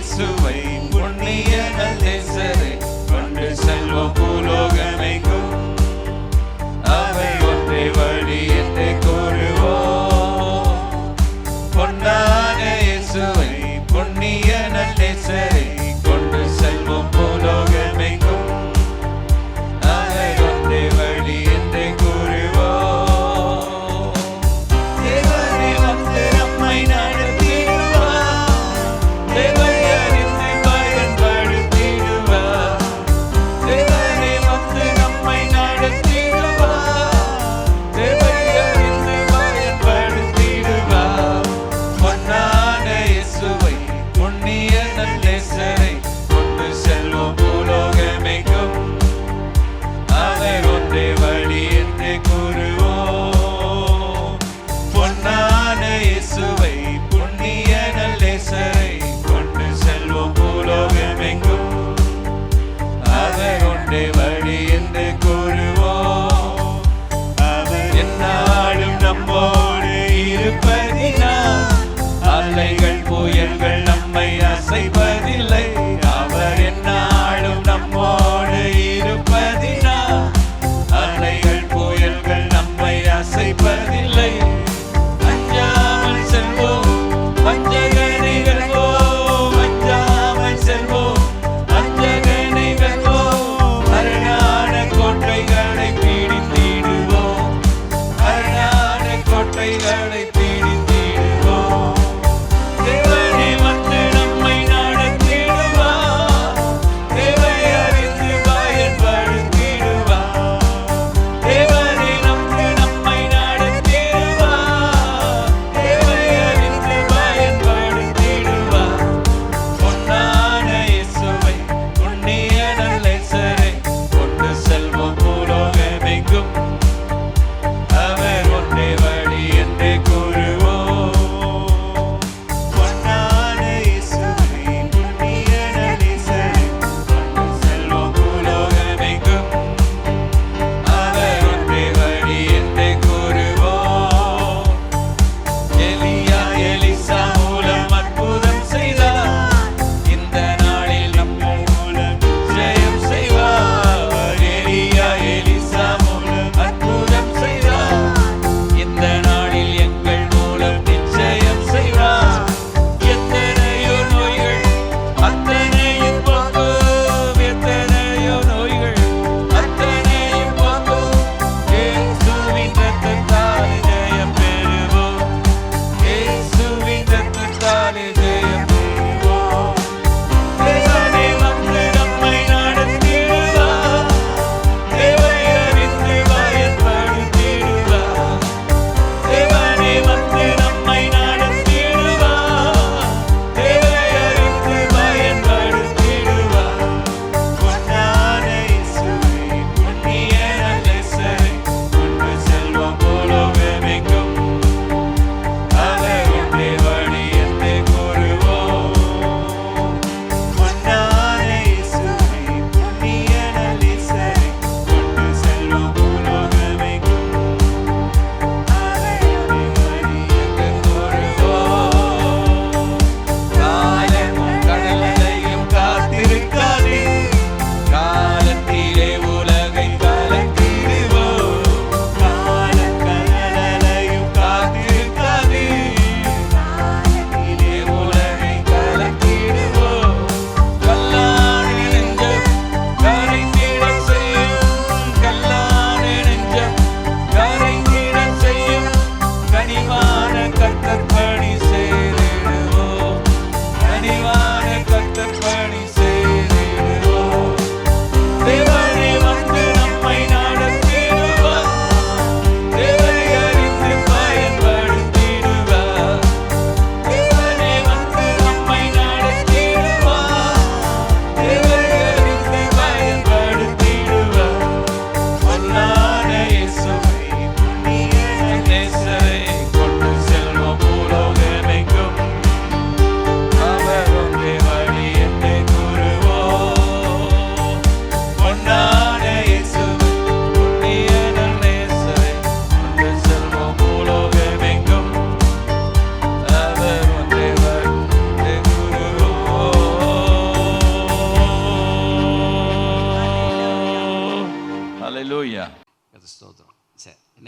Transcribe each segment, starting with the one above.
இயேசுவை புண்ணிய நல்லேசரை கொண்டு செல்வோம் பூலோகமைக்கும். அவை ஒன்றை வழி என்று கூறுவோம். பொன்னான இயேசுவை புண்ணிய நல்லேசரை கொண்டு செல்வோம் பூலோகமைக்கும். அவை ஒன்றை வழி என்று கூறுவோம். தேவனே வந்து நம்மை நடத்திடுவார். தேவனை அறிந்து பயன்படுத்திடுவார்.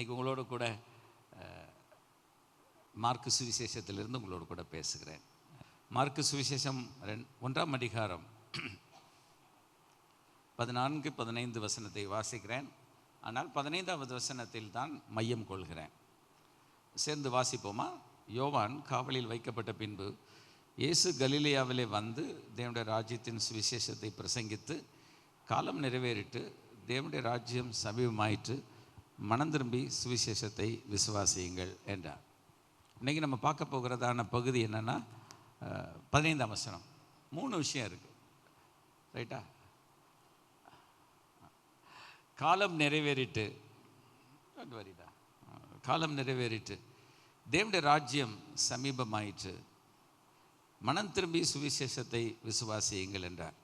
இன்னைக்கு உங்களோட கூட மார்க்கு சுவிசேஷத்திலிருந்து உங்களோடு கூட பேசுகிறேன். மார்க்கு சுவிசேஷம் 1ஆம் அதிகாரம் 14-15 வசனத்தை வாசிக்கிறேன். ஆனால் 15வது வசனத்தில் தான் மையம் கொள்கிறேன். சேர்ந்து வாசிப்போமா? யோவான் காவலில் வைக்கப்பட்ட பின்பு இயேசு கலிலேயாவிலே வந்து தேவனுடைய ராஜ்யத்தின் சுவிசேஷத்தை பிரசங்கித்து, காலம் நிறைவேறிட்டு தேவனுடைய ராஜ்யம் சமீபமாயிற்று, மனம் திரும்பி சுவிசேஷத்தை விசுவாசியுங்கள் என்றார். இன்றைக்கி நம்ம பார்க்க போகிறதான பகுதி என்னென்னா 15ஆம் வசனம். 3 விஷயம் இருக்குது, ரைட்டா? காலம் நிறைவேறிட்டு, வரிடா, காலம் நிறைவேறிட்டு தேவனுடைய ராஜ்யம் சமீபமாயிற்று, மனம் திரும்பி சுவிசேஷத்தை விசுவாசியுங்கள் என்றார்.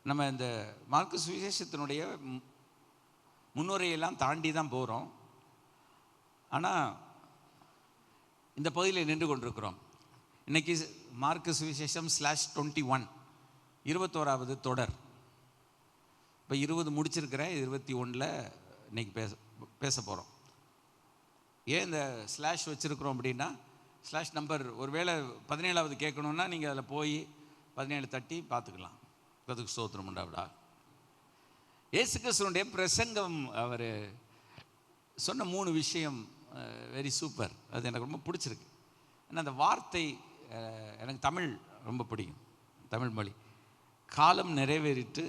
நம்ம இந்த மார்க்கு சுவிசேஷத்தினுடைய முன்னுரையெல்லாம் தாண்டி தான் போகிறோம். ஆனால் இந்த பகுதியில் நின்று கொண்டிருக்கிறோம். இன்றைக்கி மார்க்கு சுவிசேஷம் /21 21வது தொடர். இப்போ 20 முடிச்சிருக்கிறேன், 21 இன்றைக்கி பேச போகிறோம். ஏன் இந்த ஸ்லாஷ் வச்சுருக்குறோம் அப்படின்னா, ஸ்லாஷ் நம்பர் ஒருவேளை 17வது கேட்கணுன்னா நீங்கள் அதில் போய் 17 தட்டி பார்த்துக்கலாம். அதுக்கு ஸ்தோத்திரம் உண்டாவிடா. இயேசு கிறிஸ்துவினுடைய பிரசங்கம் அவர் சொன்ன 3 விஷயம் வெரி சூப்பர். அது எனக்கு ரொம்ப பிடிச்சிருக்கு. ஏன்னா அந்த வார்த்தை எனக்கு தமிழ் ரொம்ப பிடிக்கும், தமிழ் மொழி. காலம் நிறைவேறிட்டு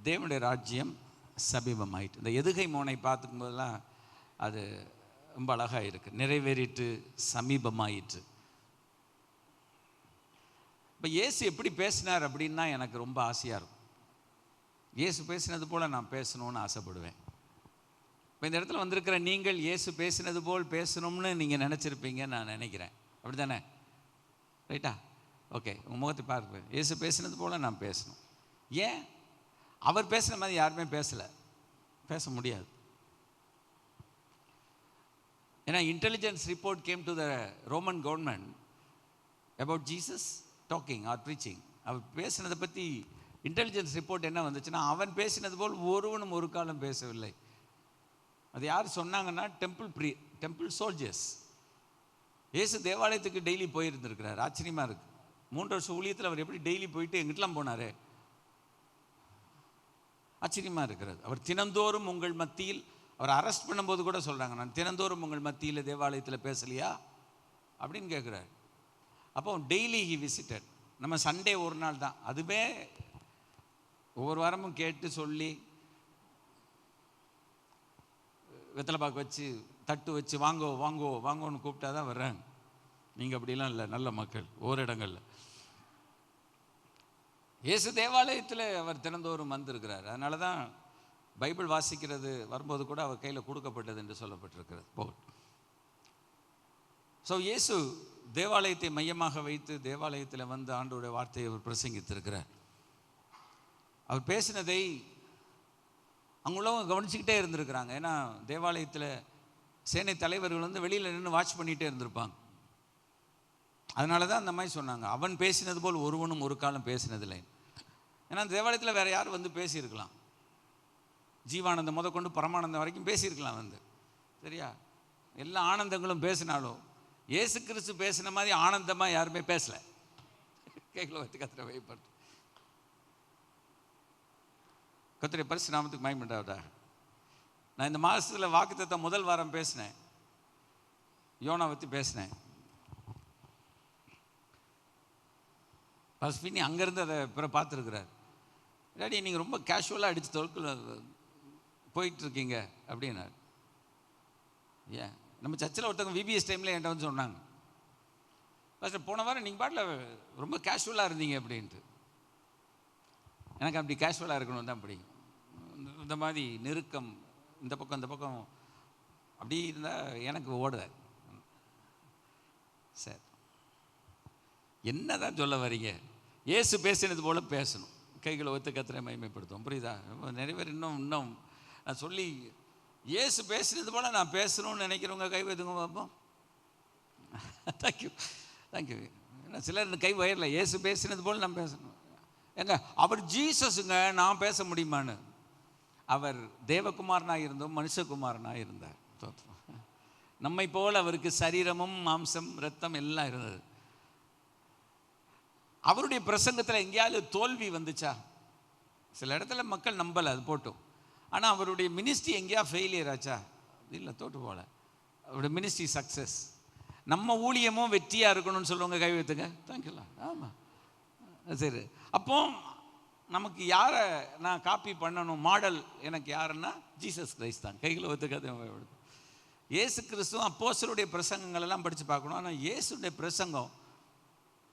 தேவனுடைய ராஜ்யம் சமீபமாயிட்டு. இந்த எதுகை மோனை பார்த்துக்கும் போதெல்லாம் அது ரொம்ப அழகாக இருக்குது. நிறைவேறிட்டு சமீபமாயிற்று. இப்போ இயேசு எப்படி பேசினார் அப்படின்னா எனக்கு ரொம்ப ஆசையாக இருக்கும். இயேசு பேசினது போல் நான் பேசணும்னு ஆசைப்படுவேன். இப்போ இந்த இடத்துல வந்திருக்கிற நீங்கள் இயேசு பேசினது போல் பேசணும்னு நீங்கள் நினச்சிருப்பீங்கன்னு நான் நினைக்கிறேன். அப்படி தானே? ரைட்டா? ஓகே, உங்கள் முகத்தை பார்ப்பேன். இயேசு பேசினது போல் நான் பேசணும். ஏன்? அவர் பேசுகிற மாதிரி யாருமே பேசலை, பேச முடியாது. ஏன்னா intelligence report came to the Roman government about Jesus talking or preaching. அவர் பேசினதை பற்றி இன்டெலிஜென்ஸ் ரிப்போர்ட் என்ன வந்துச்சுன்னா, அவன் பேசினது போல் ஒருவனும் ஒரு காலம் பேசவில்லை. அது யார் சொன்னாங்கன்னா, டெம்பிள் சோல்ஜர்ஸ். இயேசு தேவாலயத்துக்கு டெய்லி போயிருந்துருக்கிறார். ஆச்சரியமாக இருக்குது. 3 வருஷம் ஊழியத்தில் அவர் எப்படி டெய்லி போயிட்டு எங்கிட்டலாம் போனார்? ஆச்சரியமாக இருக்கிறது. அவர் தினந்தோறும் உங்கள் மத்தியில், அவர் அரெஸ்ட் பண்ணும்போது கூட சொல்கிறாங்க, நான் தினந்தோறும் உங்கள் மத்தியில் தேவாலயத்தில் பேசலையா அப்படின்னு கேட்குறாரு. அப்போ டெய்லி ஹி விசிட்டட். நம்ம சண்டே ஒரு நாள் தான், அதுவே ஒவ்வொரு வாரமும் கேட்டு சொல்லி வெத்தலை பாக்கு வச்சு தட்டு வச்சு வாங்கோ வாங்கோ வாங்கோன்னு கூப்பிட்டா தான் வர்றாங்க. நீங்கள் அப்படிலாம் இல்லை, நல்ல மக்கள் ஓரிடங்களில். இயேசு தேவாலயத்தில் அவர் தினந்தோறும் வந்திருக்கிறார். அதனால தான் பைபிள் வாசிக்கிறது வரும்போது கூட அவர் கையில் கொடுக்கப்பட்டது என்று சொல்லப்பட்டிருக்கிறது. ஸோ இயேசு தேவாலயத்தை மையமாக வைத்து தேவாலயத்தில் வந்து ஆண்டவருடைய வார்த்தையை அவர் பிரசங்கித்திருக்கிறார். அவர் பேசினதை அங்குள்ளவங்க கவனிச்சுக்கிட்டே இருந்திருக்கிறாங்க. ஏன்னா தேவாலயத்தில் சேனை தலைவர்கள் வந்து வெளியில் நின்று வாட்ச் பண்ணிகிட்டே இருந்திருப்பாங்க. அதனால தான் அந்த மாதிரி சொன்னாங்க, அவன் பேசினது போல் ஒருவனும் ஒரு காலம் பேசினதில்லை. ஏன்னா தேவாலயத்தில் வேறு யார் வந்து பேசியிருக்கலாம், ஜீவானந்தம் முத கொண்டு பரமானந்தம் வரைக்கும் பேசியிருக்கலாம் வந்து, சரியா? எல்லா ஆனந்தங்களும் பேசினாலும் இயேசு கிறிஸ்து பேசின மாதிரி ஆனந்தமாக யாருமே பேசலை. கைகளை வைத்து கத்திர வைப்பட்டு கத்திர பரிசு நாமத்துக்கு மகிமையுண்டாவதா. நான் இந்த மாதத்தில் வாக்குத்தத்தம் முதல் வாரம் பேசினேன், யோனா பற்றி பேசினேன். பஸ்பினி அங்கேருந்து அதை பிறகு பார்த்துருக்குறார். இல்லாடி நீங்கள் ரொம்ப கேஷுவலாக அடித்து தொழுக்குள்ள போயிட்டுருக்கீங்க அப்படின்னாரு. ஏன் நம்ம சர்ச்சில் ஒருத்தவங்க விபிஎஸ் டைமில் என்கிட்ட வந்து சொன்னாங்க, ஃபஸ்ட்டு போன வாரம் நீங்கள் பாட்டில் ரொம்ப கேஷுவலாக இருந்தீங்க அப்படின்ட்டு. எனக்கு அப்படி கேஷுவலாக இருக்கணும் தான் பிடிக்கும். இந்த மாதிரி நெருக்கம் இந்த பக்கம் இந்த பக்கம் அப்படி இருந்தால் எனக்கு ஓடுதார். சரி, என்ன தான் சொல்ல வரீங்க? இயேசு பேசினது போல் பேசணும், கைகளை ஒத்து கத்திரை மகிமைப்படுத்தும். புரியுதா? நிறைய பேர் இன்னும் நான் சொல்லி இயேசு பேசினது போல் நான் பேசணும்னு நினைக்கிறவங்க கை வைத்துங்க பார்ப்போம். Thank you thank you. ஏன்னா சிலர் கை வயரில் இயேசு பேசினது போல் நான் பேசணும். ஏங்க அவர் ஜீசஸுங்க, நான் பேச முடியுமான்னு? அவர் தேவகுமாரனாக இருந்தும் மனுஷகுமாரனாக இருந்தார். நம்மை போல் அவருக்கு சரீரமும் மாம்சம் இரத்தம் எல்லாம் இருந்தது. அவருடைய பிரசங்கத்தில் எங்கேயாவது தோல்வி வந்துச்சா? சில இடத்துல மக்கள் நம்பலை, அது போட்டும். ஆனால் அவருடைய மினிஸ்ட்ரி எங்கேயா ஃபெயிலியர் ஆச்சா? இல்லை, தோட்டு போல. அவருடைய மினிஸ்ட்ரி சக்ஸஸ். நம்ம ஊழியமும் வெற்றியாக இருக்கணும்னு சொல்லுவாங்க. கை வைத்துங்க. தேங்க்யூலாம். ஆமாம், சரி. அப்போ நமக்கு யாரை நான் காப்பி பண்ணணும், மாடல் எனக்கு யாருன்னா ஜீசஸ் கிரைஸ்ட் தான். கைகளை ஒத்துக்காத. இயேசு கிறிஸ்துவும் அப்போஸ்தலருடைய பிரசங்கங்கள் எல்லாம் படித்து பார்க்கணும். ஆனால் இயேசுடைய பிரசங்கம்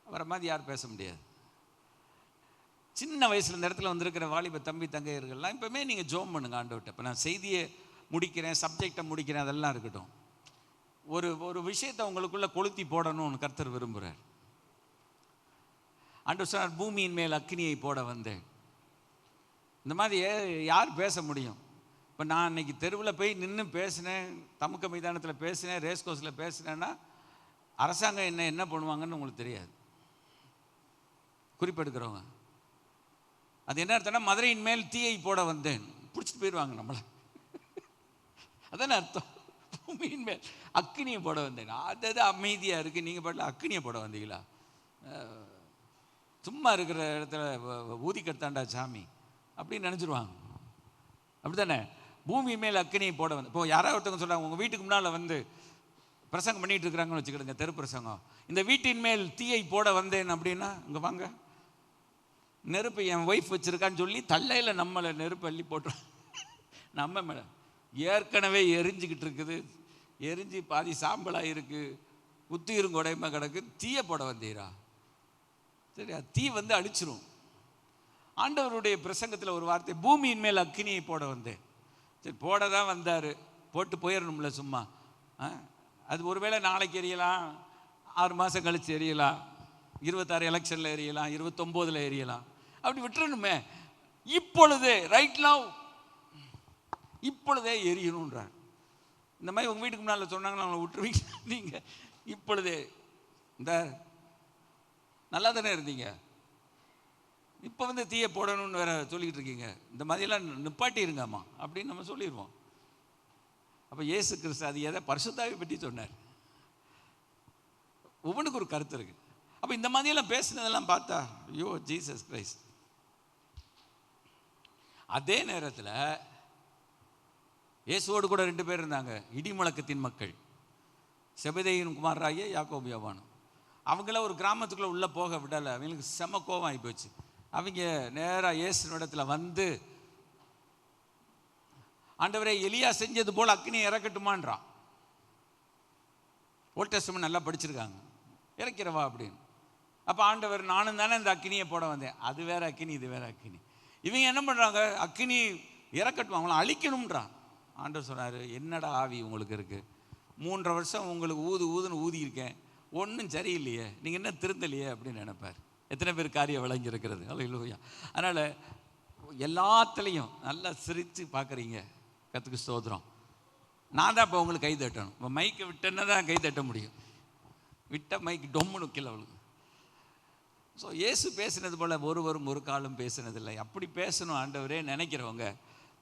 அவரை மாதிரி யார் பேச முடியாது. சின்ன வயசில் இந்த இடத்துல வந்திருக்கிற வாலிப தம்பி தங்கையர்கள்லாம் இப்போமே நீங்கள் ஜோம் பண்ணுங்க ஆண்டவர்கிட்ட. இப்போ நான் செய்தியை முடிக்கிறேன், சப்ஜெக்டை முடிக்கிறேன், அதெல்லாம் இருக்கட்டும். ஒரு விஷயத்தை உங்களுக்குள்ளே கொளுத்தி போடணும்னு கர்த்தர் விரும்புகிறார். ஆண்டவர் சொன்னார், பூமியின் மேல் அக்கினியை போட வந்தேன். இந்த மாதிரி யார் பேச முடியும்? இப்போ நான் இன்னைக்கு தெருவில் போய் நின்று பேசினேன், தமுக்க மைதானத்தில் பேசினேன், ரேஸ் கோர்ஸில் பேசினேன்னா அரசாங்கம் என்ன பண்ணுவாங்கன்னு உங்களுக்கு தெரியாது. குறிப்பெடுக்கிறவங்க அது என்ன அர்த்தம்னா, மதுரையின் மேல் தீயை போட வந்தேன், பிடிச்சிட்டு போயிடுவாங்க நம்மளை. அதானே அர்த்தம். பூமியின் மேல் அக்கினியை போட வந்தேன். அது அமைதியாக இருக்குது, நீங்கள் பாட்டில் அக்கினியை போட வந்தீங்களா? சும்மா இருக்கிற இடத்துல ஊதி கட்டாண்டா சாமி அப்படின்னு நினச்சிருவாங்க. அப்படி தானே? பூமி மேல் அக்கினியை போட வந்து. இப்போ யாராவது ஒருத்தவங்க சொல்கிறாங்க, உங்கள் வீட்டுக்கு முன்னால் வந்து பிரசங்கம் பண்ணிகிட்டு இருக்கிறாங்கன்னு வச்சுக்கிடுங்க, தெரு பிரசங்கம். இந்த வீட்டின் மேல் தீயை போட வந்தேன் அப்படின்னா, இங்கே வாங்க, நெருப்பு என் ஒய்ஃப் வச்சுருக்கான்னு சொல்லி தள்ளையில் நம்மளை நெருப்பு அள்ளி போட்டுரும். நம்ம மேலே ஏற்கனவே எரிஞ்சிக்கிட்டு இருக்குது, எரிஞ்சு பாதி சாம்பலாக இருக்குது, குத்திரும் குடைமை கிடக்கு, தீயை போட வந்தீரா? சரியா? தீ வந்து அழிச்சிரும். ஆண்டவருடைய பிரசங்கத்தில் ஒரு வார்த்தை, பூமியின் மேல் அக்கினியை போட வந்தேன். சரி, போட தான் வந்தார், போட்டு போயிடணும்ல சும்மா. அது ஒருவேளை நாளைக்கு எரியலாம், 6 மாதம் கழித்து எரியலாம், 26 எலெக்ஷனில் எரியலாம், 29 எரியலாம், அப்படி விட்டுறணுமே. இப்பொழுதே, ரைட் நவ், இப்பொழுதே எரியணுன்றார். இந்த மாதிரி உங்கள் வீட்டுக்கு முன்னால் சொன்னாங்கன்னா அவங்களை விட்டுருவீங்க நீங்கள்? இப்பொழுதே, இந்த நல்லா தானே இருந்தீங்க, இப்போ வந்து தீயை போடணும்னு வேற சொல்லிக்கிட்டு இருக்கீங்க, இந்த மாதிரியெல்லாம் நிப்பாட்டி இருங்கம்மா அப்படின்னு நம்ம சொல்லிடுவோம். அப்போ இயேசு கிறிஸ்து அது எதை பரிசுத்தாவை பற்றி சொன்னார். ஒவ்வொன்றுக்கு ஒரு கருத்து இருக்குது. அப்போ இந்த மாதிரியெல்லாம் பேசுனதெல்லாம் பார்த்தா, ஐயோ ஜீசஸ் கிரைஸ்ட். அதே நேரத்தில் இயேசுவோடு கூட 2 பேர் இருந்தாங்க, இடிமுழக்கத்தின் மக்கள், செபதேயின் குமாரராகிய யாக்கோபு யோவானும். அவங்கள ஒரு கிராமத்துக்குள்ளே உள்ளே போக விடலை. அவங்களுக்கு செம கோபம் ஆகி போச்சு. அவங்க நேராக இயேசுவிடத்தில் வந்து, ஆண்டவரே எலியா செஞ்சது போல் அக்கினியை இறக்கட்டுமான்றான். ஓல்ட் டெஸ்டமென்ட் நல்லா படிச்சிருக்காங்க, இறக்கிறவா அப்படின்னு. அப்போ ஆண்டவர், நானும் தானே இந்த அக்கினியை போட வந்தேன், அது வேற அக்கினி இது வேற அக்கினி. இவங்க என்ன பண்ணுறாங்க, அக்கினி இறக்கட்டும், அவங்கள அழிக்கணும்ன்றான். ஆண்டவர் சொன்னார், என்னடா ஆவி உங்களுக்கு இருக்குது, 3.5 வருஷம் உங்களுக்கு ஊதுன்னு ஊதியிருக்கேன், ஒன்றும் சரியில்லையே, நீங்கள் என்ன திருந்தலையே அப்படின்னு நினைப்பார். எத்தனை பேர் காரியம் விளங்கி இருக்கிறது? அல்லேலூயா. அதனால் எல்லாத்துலேயும் நல்லா சிரித்து பார்க்குறீங்க, கர்த்தருக்கு ஸ்தோத்திரம். நான் தான் இப்போ உங்களுக்கு கை தட்டணும். இப்போ மைக்கை விட்டேன்னா தான் கை தட்ட முடியும், விட்ட மைக்கு டொம்முன்னு கீழே விழுகும். ஸோ இயேசு பேசினது போல் ஒருவரும் ஒரு காலம் பேசினதில்லை. அப்படி பேசணும் ஆண்டவரே நினைக்கிறவங்க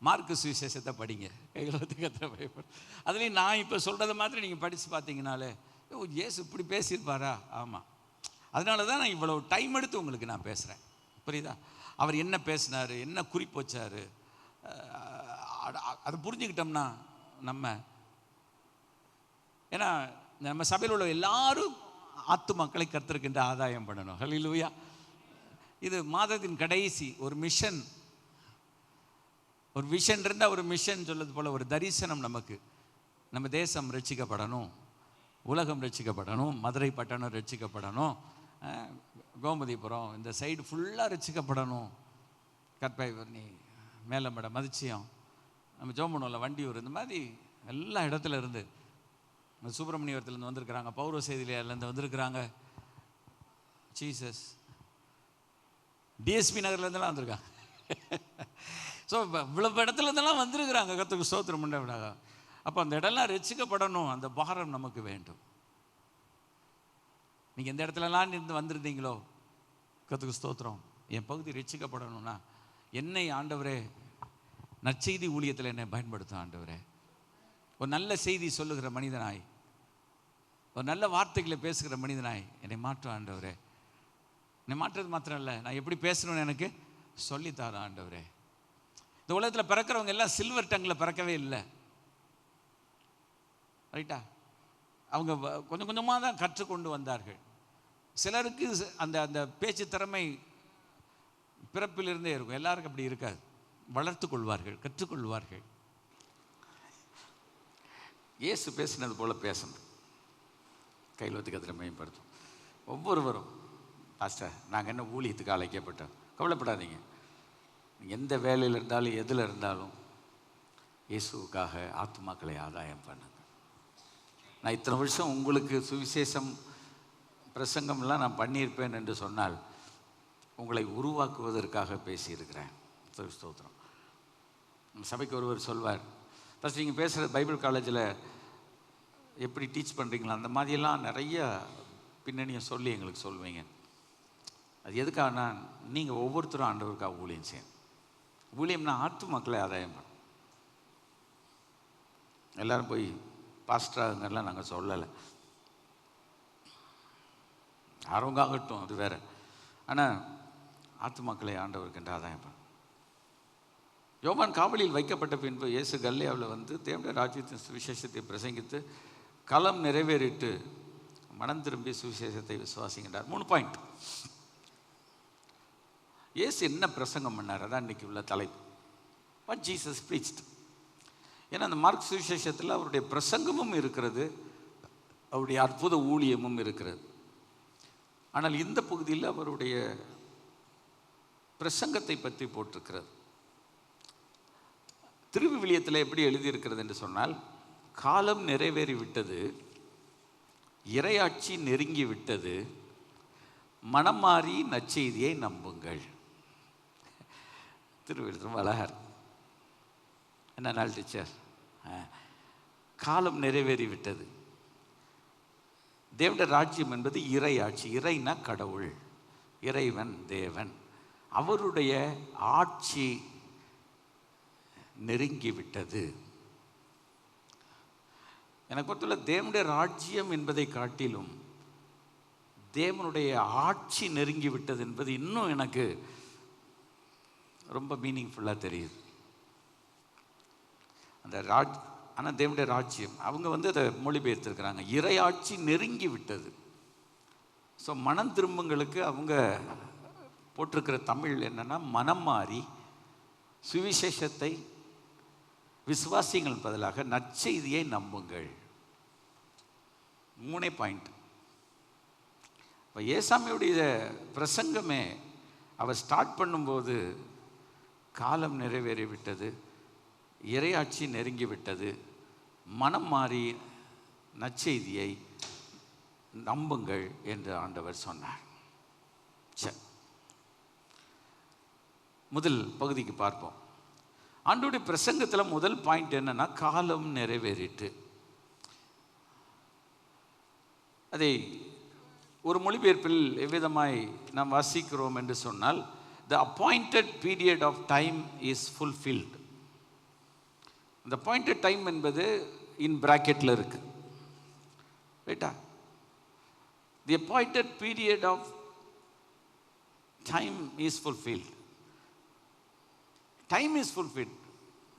மார்க்கு சுவிசேஷத்தை படிங்க, கைகளத்துக்கு கத்திர பயப்படும். அதுலேயும் நான் இப்போ சொல்கிறத மாதிரி நீங்கள் படித்து பார்த்தீங்கனாலே, இயேசு இப்படி பேசியிருப்பாரா? ஆமாம், அதனால தான் நான் இவ்வளோ டைம் எடுத்து உங்களுக்கு நான் பேசுகிறேன். புரியுதா? அவர் என்ன பேசினார், என்ன குறிப்பு வச்சார், அதை புரிஞ்சுக்கிட்டோம்னா நம்ம, ஏன்னா நம்ம சபையில் உள்ள எல்லாரும் ஆத்து மக்களை கர்த்தருக்கின்ற ஆதாயம் பண்ணணும். ஹல்லேலூயா. இது மாதத்தின் கடைசி ஒரு மிஷன், ஒரு விஷன் இருந்தால் ஒரு மிஷன் சொல்வது போல் ஒரு தரிசனம். நமக்கு நம்ம தேசம் ரட்சிக்கப்படணும், உலகம் ரட்சிக்கப்படணும், மதுரை பட்டணம் ரட்சிக்கப்படணும், கோமதிபுரம் இந்த சைடு ஃபுல்லாக ரட்சிக்கப்படணும், கற்பைவர்ணி, மேலமடம், மதிச்சியம், நம்ம ஜோமனூரில் வண்டியூர், இந்த மாதிரி எல்லா இடத்துல இருந்து, சுப்பிரமணியபுரத்துலேருந்து வந்திருக்கிறாங்க, பௌர்வ செய்தியிலேருந்து வந்திருக்கிறாங்க, ஜீசஸ் டிஎஸ்பி நகர்லேருந்துலாம் வந்திருக்காங்க. ஸோ இவ்வளோ இடத்துல இருந்தெல்லாம் வந்திருக்கிறாங்க, கர்த்தருக்கு ஸ்தோத்திரம் பண்ண. அப்போ அந்த இடம்லாம் ரட்சிக்கப்படணும், அந்த பாரம் நமக்கு வேண்டும். நீங்கள் எந்த இடத்துலலாம் இருந்து வந்திருந்தீங்களோ, கர்த்தருக்கு ஸ்தோத்திரம், என் பகுதி ரட்சிக்கப்படணும்னா, என்னை ஆண்டவரே நற்செய்தி ஊழியத்தில் என்னை பயன்படுத்தும் ஆண்டவரே. ஒரு நல்ல செய்தி சொல்லுகிற மனிதனாய், ஒரு நல்ல வார்த்தைகளை பேசுகிற மனிதனாய் என்னை மாற்றும் ஆண்டவரே. என்னை மாற்றுறது மாத்திரம் இல்லை, நான் எப்படி பேசணும்னு எனக்கு சொல்லித்தாரேன் ஆண்டவரே. இந்த உலகத்தில் பிறக்கிறவங்க எல்லாம் சில்வர் டங்கில் பிறக்கவே இல்லை, ரைட்டா? அவங்க கொஞ்சம் கொஞ்சமாக தான் கற்றுக்கொண்டு வந்தார்கள். சிலருக்கு அந்த அந்த பேச்சு திறமை பிறப்பிலிருந்தே இருக்கும், எல்லாருக்கும் அப்படி இருக்காது. வளர்த்து கொள்வார்கள், கற்றுக்கொள்வார்கள். இயேசு பேசினது போல பேசணும், கையில் வச்சு கத்திர மேம்படுத்தும். ஒவ்வொருவரும் பாஸ்டர் நாங்கள் என்ன ஊழியத்துக்கு அழைக்கப்பட்டோம், கவலைப்படாதீங்க. எந்த வேலையில் இருந்தாலும் எதில் இருந்தாலும் இயேசுவுக்காக ஆத்துமாக்களை ஆதாயம் பண்ணுங்க. நான் இத்தனை வருஷம் உங்களுக்கு சுவிசேஷம் பிரசங்கம்லாம் நான் பண்ணியிருப்பேன் என்று சொன்னால் உங்களை உருவாக்குவதற்காக பேசியிருக்கிறேன். ஸ்தோத்திரம். சபைக்கு ஒருவர் சொல்வார், ஃபஸ்ட் நீங்கள் பேசுகிற பைபிள் காலேஜில் எப்படி டீச் பண்ணுறீங்களா, அந்த மாதிரியெல்லாம் நிறைய பின்னணியை சொல்லி எங்களுக்கு சொல்வீங்க. அது எதுக்காகனா நீங்கள் ஒவ்வொருத்தரும் ஆண்டவருக்காக ஊழியம் செய்யணும். ஊழியம்னா ஆத்து மக்களை ஆதாயம் பண்ணும். எல்லோரும் போய் பாஸ்டராகலாம் நாங்கள் சொல்லலை, ஆர்வங்காகட்டும், அது வேறு. ஆனால் ஆத்துமாக்களை ஆண்டவருக்கு என்று ஆதாயம் பண்ணும். யோவான் காவலில் வைக்கப்பட்ட பின்பு இயேசு கல்லியாவில் வந்து தேவனுடைய ராஜ்யத்தின் சுவிசேஷத்தை பிரசங்கித்து களம் நிறைவேறிட்டு மனம் திரும்பி சுவிசேஷத்தை விசுவாசிக்கின்றார். 3 பாயிண்ட். இயேசு என்ன பிரசங்கம் பண்ணார், அதான் இன்றைக்கி உள்ள தலைப்பு. What Jesus preached. ஏன்னா அந்த மார்க் சுவிசேஷத்தில் அவருடைய பிரசங்கமும் இருக்கிறது, அவருடைய அற்புத ஊழியமும் இருக்கிறது. ஆனால் இந்த பகுதியில் அவருடைய பிரசங்கத்தை பற்றி போட்டிருக்கிறது. திருவிவிலியத்தில் எப்படி எழுதியிருக்கிறது என்று சொன்னால், காலம் நிறைவேறி விட்டது, இறையாட்சி நெருங்கி விட்டது, மனம் மாறி நற்செய்தியை நம்புங்கள். திருவிழியம் அழகர் என்ன நாள் டீச்சர், காலம் நிறைவேறி விட்டது. தேவனுடைய ராஜ்யம் என்பது இறையாட்சி. இறைனா கடவுள், இறைவன், தேவன். அவருடைய ஆட்சி நெருங்கி விட்டது. எனக்கு பொறுத்தவரை தேவனுடைய ராஜ்யம் என்பதை காட்டிலும் தேவனுடைய ஆட்சி நெருங்கி விட்டது என்பது இன்னும் எனக்கு ரொம்ப மீனிங்ஃபுல்லாக தெரியுது. அந்த ஆனால் தேவனுடைய ராஜ்யம் அவங்க வந்து அதை மொழிபெயர்த்திருக்கிறாங்க, இறையாட்சி நெருங்கி விட்டது. ஸோ மனம் திரும்பங்களுக்கு அவங்க போட்டிருக்கிற தமிழ் என்னென்னா, மனம் மாறி சுவிசேஷத்தை விசுவாசிகள் பதிலாக நற்செய்தியை நம்புங்கள். 3 பாயிண்ட். இப்போ ஏசாமியுடைய பிரசங்கமே அவர் ஸ்டார்ட் பண்ணும்போது காலம் நிறைவேறி விட்டது, இறையாட்சி நெருங்கி விட்டது, மனம் மாறி நற்செய்தியை நம்புங்கள் என்று ஆண்டவர் சொன்னார். சரி, முதல் பகுதிக்கு பார்ப்போம். ஆண்டவருடைய பிரசங்கத்தில் முதல் பாயிண்ட் என்னன்னா, காலம் நிறைவேறிட்டு. அதை ஒரு மொழிபெயர்ப்பில் எவ்விதமாய் நாம் வாசிக்கிறோம் என்று சொன்னால், the appointed period of time is fulfilled. இந்த appointed time என்பது இன் பிராக்கெட்டில் இருக்கு, ரைட்டா? the appointed period of time is fulfilled. time is fulfilled.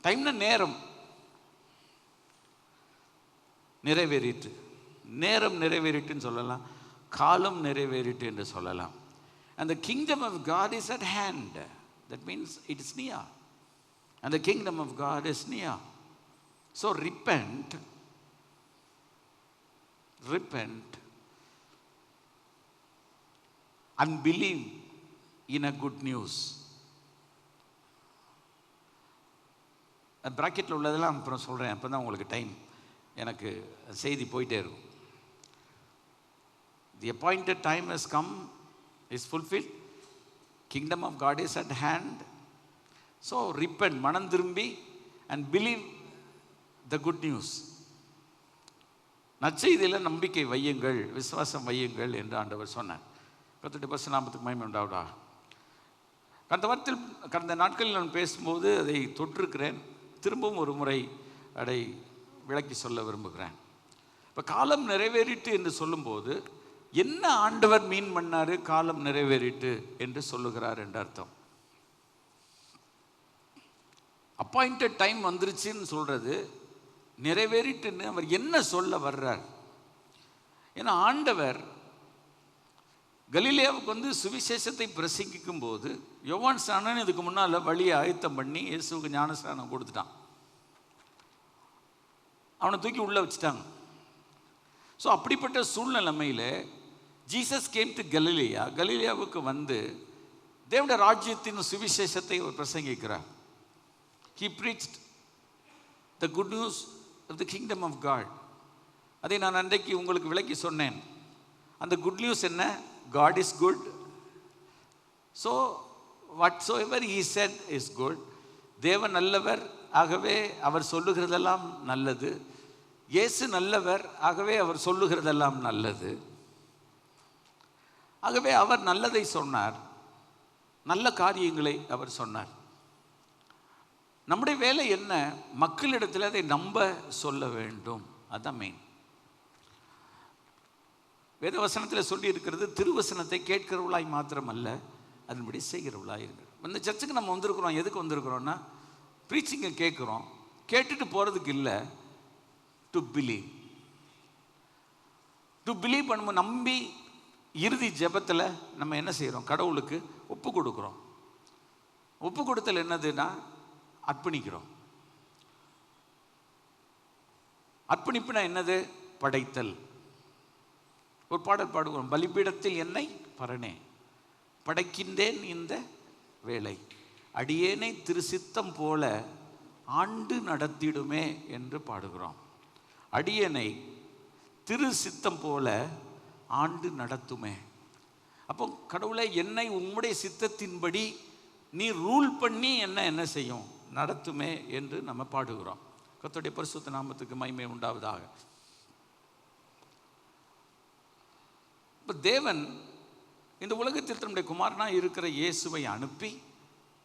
டைம்னா நேரம் நிறைவேறிட்டு, நேரம் நிறைவேறிட்டுன்னு சொல்லலாம், காலம் நிறைவேறிட்டு என்று சொல்லலாம். And the kingdom of God is at hand. That means it is near. And the kingdom of God is near. So repent and believe in a good news. பிராக்கெட்டில் உள்ளதெல்லாம் அப்புறம் சொல்கிறேன், அப்போ தான் உங்களுக்கு டைம், எனக்கு செய்தி போயிட்டே இருக்கும். The appointed time has come, is fulfilled, kingdom of God is at hand. So repent, மனம் திரும்பி, and believe the good news. நற்செய்தியில் நம்பிக்கை வையுங்கள், விசுவாசம் வையுங்கள் என்று ஆண்டவர் சொன்னார். கர்த்தருடைய பரிசுத்த நாமத்துக்கு மகிமை உண்டாவதாக. கடந்த நாட்களில் நான் பேசும்போது அதை தொற்றிருக்கிறேன். திரும்பவும் ஒரு முறை அதை விளக்கி சொல்ல விரும்புகிறேன். இப்போ காலம் நிறைவேறிட்டு என்று சொல்லும்போது என்ன ஆண்டவர் மீன் பண்ணாரு காலம் நிறைவேறிட்டு என்று சொல்லுகிறார் என்ற அர்த்தம்? அப்பாயிண்டட் டைம் வந்துருச்சுன்னு சொல்றது நிறைவேறிட்டுன்னு அவர் என்ன சொல்ல வர்றார்? ஏன்னா ஆண்டவர் கலிலேயாவுக்கு வந்து சுவிசேஷத்தை பிரசங்கிக்கும் போது யோவான் ஸ்நானன் இதுக்கு முன்னால் வழியை ஆயத்தம் பண்ணி இயேசுவுக்கு ஞானஸ்நானம் கொடுத்துட்டான். அவனை தூக்கி உள்ளே வச்சுட்டாங்க. ஸோ அப்படிப்பட்ட சூழ்நிலைமையில் ஜீசஸ் கேம் டு கலிலேயா, கலிலேயாவுக்கு வந்து தேவனுடைய ராஜ்யத்தின் சுவிசேஷத்தை அவர் பிரசங்கிக்கிறார். He preached the good news of the kingdom of God. அதை நான் அன்றைக்கு உங்களுக்கு விளக்கி சொன்னேன். அந்த குட் நியூஸ் என்ன? God is good. So whatsoever he said is good. தேவன் நல்லவர், ஆகவே அவர் சொல்லுகிறதெல்லாம் நல்லது. இயேசு நல்லவர், ஆகவே அவர் சொல்லுகிறதெல்லாம் நல்லது. ஆகவே அவர் நல்லதை சொன்னார், நல்ல காரியங்களை அவர் சொன்னார். நம்முடைய வேலை என்ன? மக்களிடத்தில் அதை நம்ப சொல்ல வேண்டும். அதுதான் மெயின். வேதவசனத்தில் சொல்லி இருக்கிறது, திருவசனத்தை கேட்கிறவளாய் மாத்திரம் அல்ல, அதன்படி செய்கிறவளாய் இருக்கிறது. இந்த சர்ச்சுக்கு நம்ம வந்திருக்கிறோம். எதுக்கு வந்திருக்கிறோம்னா ப்ரீச்சிங்கை கேட்குறோம். கேட்டுட்டு போகிறதுக்கு இல்லை, டு பிலீவ். டு பிலீவ் பண்ணும்போது நம்பி இறுதி ஜெபத்தில் நம்ம என்ன செய்கிறோம்? கடவுளுக்கு ஒப்பு கொடுக்குறோம். ஒப்பு கொடுத்தல் என்னதுன்னா அர்ப்பணிக்கிறோம். அர்ப்பணிப்புனா என்னது? படைத்தல். ஒரு பாடல் பாடுகிறோம், பலிபீடத்தில் என்னை பரணே படைக்கின்றேன் இந்த வேளை, அடியேனை திருசித்தம் போல ஆண்டு நடத்திடுமே என்று பாடுகிறோம். அடியேனை திருசித்தம் போல ஆண்டு நடத்துமே. அப்போ கடவுளை என்னை உம்முடைய சித்தத்தின்படி நீ ரூல் பண்ணி என்ன செய்யும்? நடத்துமே என்று நம்ம பாடுகிறோம். கர்த்தருடைய பரிசுத்த நாமத்துக்கு மகிமை உண்டாவதாக. இப்போ தேவன் இந்த உலகத்தில் தன்னுடைய குமாரனாக இருக்கிற இயேசுவை அனுப்பி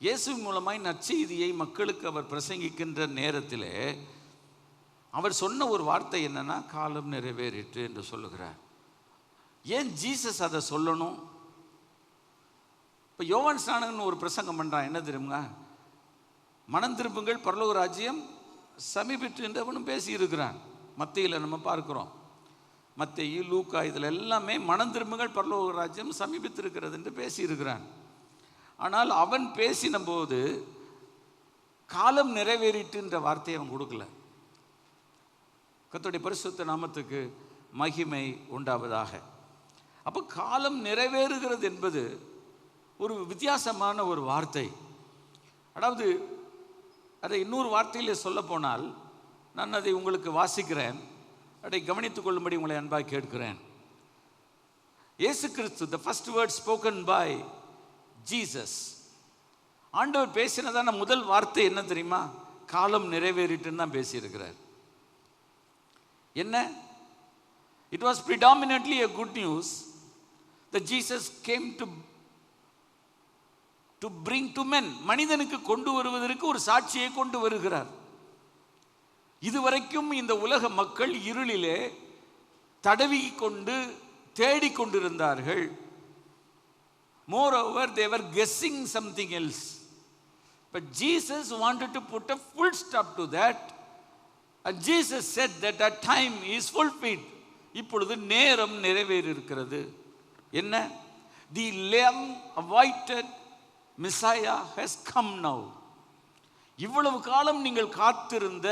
இயேசு மூலமாய் நற்செய்தியை மக்களுக்கு அவர் பிரசங்கிக்கின்ற நேரத்தில் அவர் சொன்ன ஒரு வார்த்தை என்னன்னா, காலம் நிறைவேறிட்டு என்று சொல்லுகிறார். ஏன் ஜீசஸ் அதை சொல்லணும்? இப்போ யோவான் ஸ்நானகன் ஒரு பிரசங்கம் பண்ணுறான். என்ன தெரியுங்க? மனம் திரும்புங்கள், பரலோக ராஜ்யம் சமீபித்து என்று அவனும் பேசியிருக்கிறான். மத்தியில் நம்ம பார்க்கிறோம். மத்தேயு, லூக்கா இதில் எல்லாமே மனம் திரும்புங்கள், பரலோக ராஜ்யம் சமீபித்திருக்கிறது என்று பேசியிருக்கிறான். ஆனால் அவன் பேசின போது காலம் நிறைவேறிட்டுன்ற வார்த்தையை அவன் கொடுக்கல. கர்த்தருடைய பரிசுத்த நாமத்துக்கு மகிமை உண்டாவதாக. அப்போ காலம் நிறைவேறுகிறது என்பது ஒரு வித்தியாசமான ஒரு வார்த்தை. அதாவது அதை இன்னொரு வார்த்தையில் சொல்ல போனால், நான் அதை உங்களுக்கு வாசிக்கிறேன், அதை கவனித்துக் கொள்ளும்படி உங்களை அன்பாக கேட்கிறேன். இயேசு கிறிஸ்து, the first word spoken by Jesus, ஆண்டவர் பேசினதான முதல் வார்த்தை என்ன தெரியுமா? காலம் நிறைவேறிட்டுன்னு தான் பேசியிருக்கிறார். என்ன? It was predominantly a good news that Jesus came to bring to men. மனிதனுக்கு கொண்டு வருவதற்கு ஒரு சாட்சியை கொண்டு வருகிறார். இதுவரைக்கும் இந்த உலக மக்கள் இருளிலே தடவி கொண்டு தேடிக்கொண்டிருந்தார்கள். Moreover, they were guessing something else. But Jesus wanted to put a full stop to that. And Jesus said that that time is fulfilled. இப்பொழுது நேரம் நிறைவேறி இருக்கிறது. என்ன? The long awaited Messiah has come now. இவ்வளவு காலம் நீங்கள் காத்திருந்த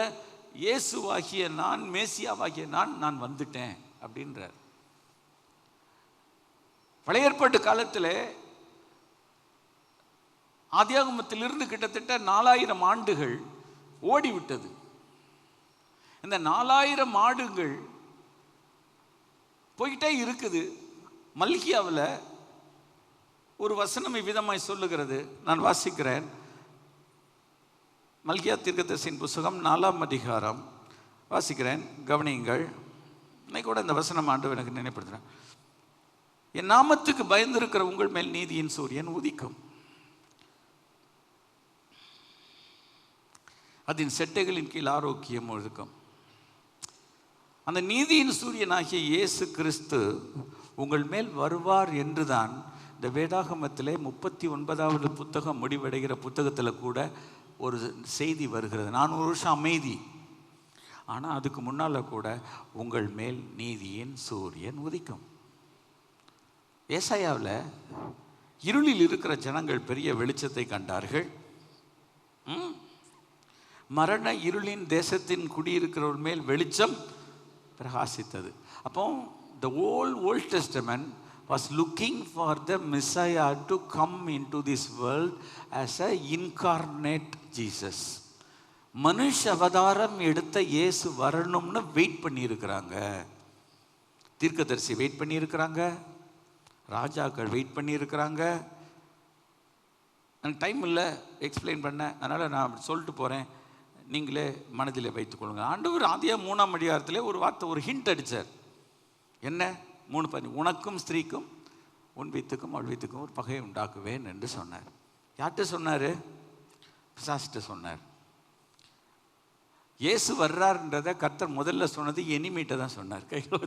இயேசுவாகிய நான், மேசியாவாகிய நான் வந்துட்டேன் அப்படின்றார். பழைய ஏற்பாட்டு காலத்தில் ஆதியாகமத்திலிருந்து கிட்டத்தட்ட 4000 ஆண்டுகள் ஓடிவிட்டது. இந்த 4000 ஆண்டுகள் போயிட்டே இருக்குது. மல்கியாவில் ஒரு வசனம் இவ்விதமாய் சொல்லுகிறது. நான் வாசிக்கிறேன். மல்கியா தீர்க்கதரிசியின் புத்தகம் 4ஆம் அதிகாரம் வாசிக்கிறேன், கவனியுங்கள். இன்னைக்கு கூட இந்த வசனம் ஆண்டவர் எனக்கு நினைப்படுத்துகிறேன். என் நாமத்துக்கு பயந்திருக்கிற உங்கள் மேல் நீதியின் சூரியன் உதிக்கும். அதன் செட்டைகளின் கீழ் ஆரோக்கியம் ஒழுக்கம். அந்த நீதியின் சூரியனாகிய இயேசு கிறிஸ்து உங்கள் மேல் வருவார் என்றுதான் இந்த வேதாகமத்திலே 39வது புத்தகம் முடிவடைகிற புத்தகத்தில் கூட ஒரு செய்தி வருகிறது. 400 வருஷம் அமைதி, ஆனால் அதுக்கு முன்னால் கூட உங்கள் மேல் நீதியின் சூரியன் உதிக்கும். ஏசாயாவில் இருளில் இருக்கிற ஜனங்கள் பெரிய வெளிச்சத்தை கண்டார்கள். மரண இருளின் தேசத்தின் குடியிருக்கிறவர் மேல் வெளிச்சம் பிரகாசித்தது. அப்போ the whole Old Testament was looking for the Messiah to come into this world as a incarnate Jesus. மனுஷ அவதாரம் எடுத்த இயேசு வரணும்னு வெயிட் பண்ணியிருக்கிறாங்க. தீர்க்கதரிசி வெயிட் பண்ணியிருக்கிறாங்க, ராஜாக்கள் வெயிட் பண்ணியிருக்கிறாங்க. எனக்கு டைம் இல்லை எக்ஸ்பிளைன் பண்ண, அதனால் நான் சொல்லிட்டு போகிறேன், நீங்களே மனதில் வைத்துக்கொள்ளுங்க. ஆண்டவர் ஆதியாகமம் 3ஆம் அதிகாரத்திலே ஒரு வார்த்தை, ஒரு ஹிண்ட் அடித்தார். என்ன? 3:15, உனக்கும் ஸ்திரீக்கும் உன் வீத்துக்கும் அவள் வீத்துக்கும் ஒரு பகையை உண்டாக்குவேன் என்று சொன்னார். யார்கிட்ட சொன்னார்? பிசாசிட்ட சொன்னார். இயேசு வர்றாருன்றதை கர்த்தர் முதல்ல சொன்னது எனிமீட்டை தான் சொன்னார். கைகளை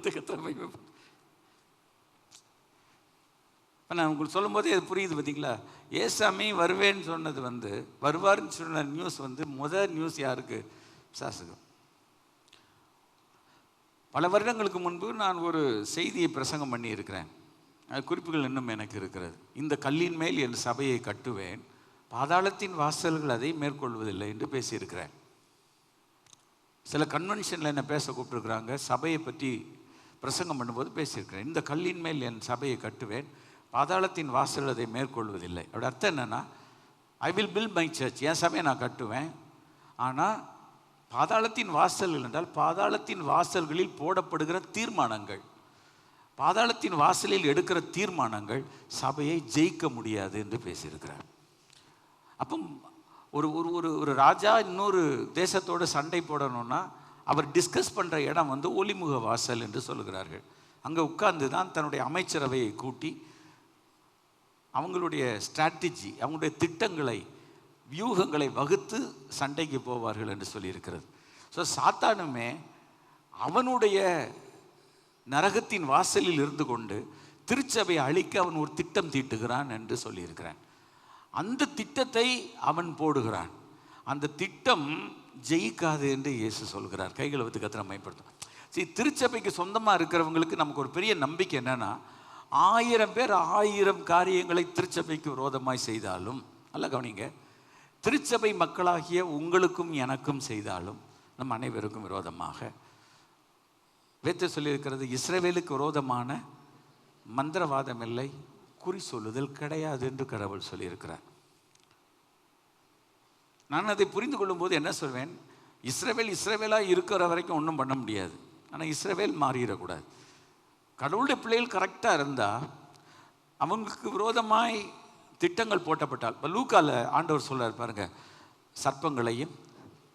நான் உங்களுக்கு சொல்லும் போதே அது புரியுது பார்த்தீங்களா? ஏசாமி வருவேன்னு சொன்னது வருவார்னு சொன்ன நியூஸ் முதல் நியூஸ் யாருக்கு? பிசாசுக்கு. பல வருடங்களுக்கு முன்பு நான் ஒரு செய்தியை பிரசங்கம் பண்ணி இருக்கிறேன். அது குறிப்புகள் இன்னும் எனக்கு இருக்கிறது. இந்த கல்லின் மேல் என் சபையை கட்டுவேன், பாதாளத்தின் வாசல்கள் அதை மேற்கொள்வதில்லை என்று பேசியிருக்கிறேன். சில கன்வென்ஷனில் என்ன பேச கூப்பிட்டுருக்குறாங்க, சபையை பற்றி பிரசங்கம் பண்ணும்போது பேசியிருக்கிறேன். இந்த கல்லின் மேல் என் சபையை கட்டுவேன், பாதாளத்தின் வாசல் அதை மேற்கொள்வதில்லை. அப்படி அர்த்தம் என்னென்னா, I will build my church, என் சபையை நான் கட்டுவேன். ஆனால் பாதாளத்தின் வாசல்கள் என்றால் பாதாளத்தின் வாசல்களில் போடப்படுகிற தீர்மானங்கள், பாதாளத்தின் வாசலில் எடுக்கிற தீர்மானங்கள் சபையை ஜெயிக்க முடியாது என்று பேசியிருக்கிறார். அப்போ ஒரு ஒரு ஒரு ராஜா இன்னொரு தேசத்தோடு சண்டை போடணும்னா அவர் டிஸ்கஸ் பண்ணுற இடம் ஒலிமுக வாசல் என்று சொல்லுகிறார்கள். அங்கே உட்கார்ந்து தான் தன்னுடைய அமைச்சரவையை கூட்டி அவங்களுடைய ஸ்ட்ராட்டஜி, அவங்களுடைய திட்டங்களை, வியூகங்களை வகுத்து சண்டைக்கு போவார்கள் என்று சொல்லியிருக்கிறது. ஸோ சாத்தானுமே அவனுடைய நரகத்தின் வாசலில் இருந்து கொண்டு திருச்சபையை அழிக்க அவன் ஒரு திட்டம் தீட்டுகிறான் என்று சொல்லியிருக்கிறான். அந்த திட்டத்தை அவன் போடுகிறான். அந்த திட்டம் ஜெயிக்காது என்று இயேசு சொல்கிறார். கைகளை வைத்து கர்த்தரை மகிமைப்படுத்தும். சரி, திருச்சபைக்கு சொந்தமாக இருக்கிறவங்களுக்கு நமக்கு ஒரு பெரிய நம்பிக்கை என்னன்னா, 1000 பேர் 1000 காரியங்களை திருச்சபைக்கு விரோதமாய் செய்தாலும், நல்லா கவனிங்க, திருச்சபை மக்களாகிய உங்களுக்கும் எனக்கும் செய்தாலும் நம் அனைவருக்கும் விரோதமாக வேதம் சொல்லியிருக்கிறது, இஸ்ரவேலுக்கு விரோதமான மந்திரவாதம் இல்லை, குறி சொல்லுதல் கிடையாது என்று கடவுள் சொல்லியிருக்கிறார். நான் அதை புரிந்து கொள்ளும்போது என்ன சொல்வேன், இஸ்ரவேலாக இருக்கிற வரைக்கும் ஒன்றும் பண்ண முடியாது. ஆனால் இஸ்ரவேல் மாறிடக்கூடாது. கடவுளுடைய பிள்ளைகள் கரெக்டாக இருந்தால் அவங்களுக்கு விரோதமாய் திட்டங்கள் போட்டப்பட்டால், இப்போ லூக்கால ஆண்டவர் சொல்றார் பாருங்க, சர்ப்பங்களையும்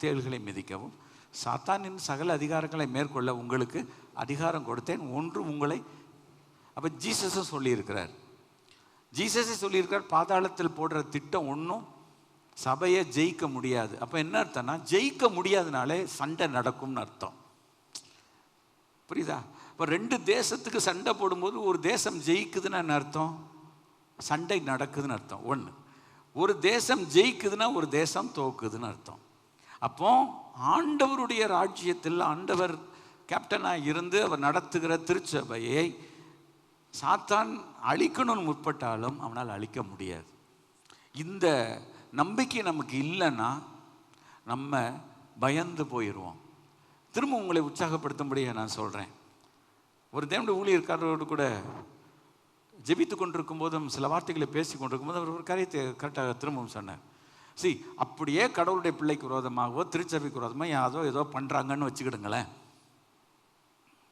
தேள்களையும் மிதிக்கவும் சாத்தானின் சகல அதிகாரங்களை மேற்கொள்ள உங்களுக்கு அதிகாரம் கொடுத்தேன், ஒன்று உங்களை. அப்போ ஜீசஸும் சொல்லியிருக்கிறார். பாதாளத்தில் போடுற திட்டம் ஒன்றும் சபையை ஜெயிக்க முடியாது. அப்போ என்ன அர்த்தம்னா, ஜெயிக்க முடியாதனாலே சண்டை நடக்கும்னு அர்த்தம். புரியுதா? இப்போ 2 தேசத்துக்கு சண்டை போடும்போது ஒரு தேசம் ஜெயிக்குதுன்னு என்ன அர்த்தம்? சண்டை நடக்குதுன்னு அர்த்தம். ஒரு தேசம் ஜெயிக்குதுன்னா ஒரு தேசம் தோக்குதுன்னு அர்த்தம். அப்போ ஆண்டவருடைய ராஜ்யத்தில் ஆண்டவர் கேப்டனாக இருந்து அவர் நடத்துகிற திருச்சபையை சாத்தான் அழிக்கணும்னு முற்பட்டாலும் அவனால் அழிக்க முடியாது. இந்த நம்பிக்கை நமக்கு இல்லைன்னா நம்ம பயந்து போயிடுவோம். திரும்ப உங்களை உற்சாகப்படுத்தும்படியே நான் சொல்கிறேன். ஒரு தேவனுடைய ஊழியர்காரரோடு கூட ஜெபித்து கொண்டிருக்கும் போதும் சில வார்த்தைகளை பேசி கொண்டிருக்கும் போது அவர் ஒரு காரியத்தை கரெக்டாக திரும்பவும் சொன்னார். அப்படியே கடவுளுடைய பிள்ளைக்கு விரோதமாகவோ திருச்சபைக்கு விரோதமாக ஏதோ பண்ணுறாங்கன்னு வச்சுக்கிடுங்களேன்,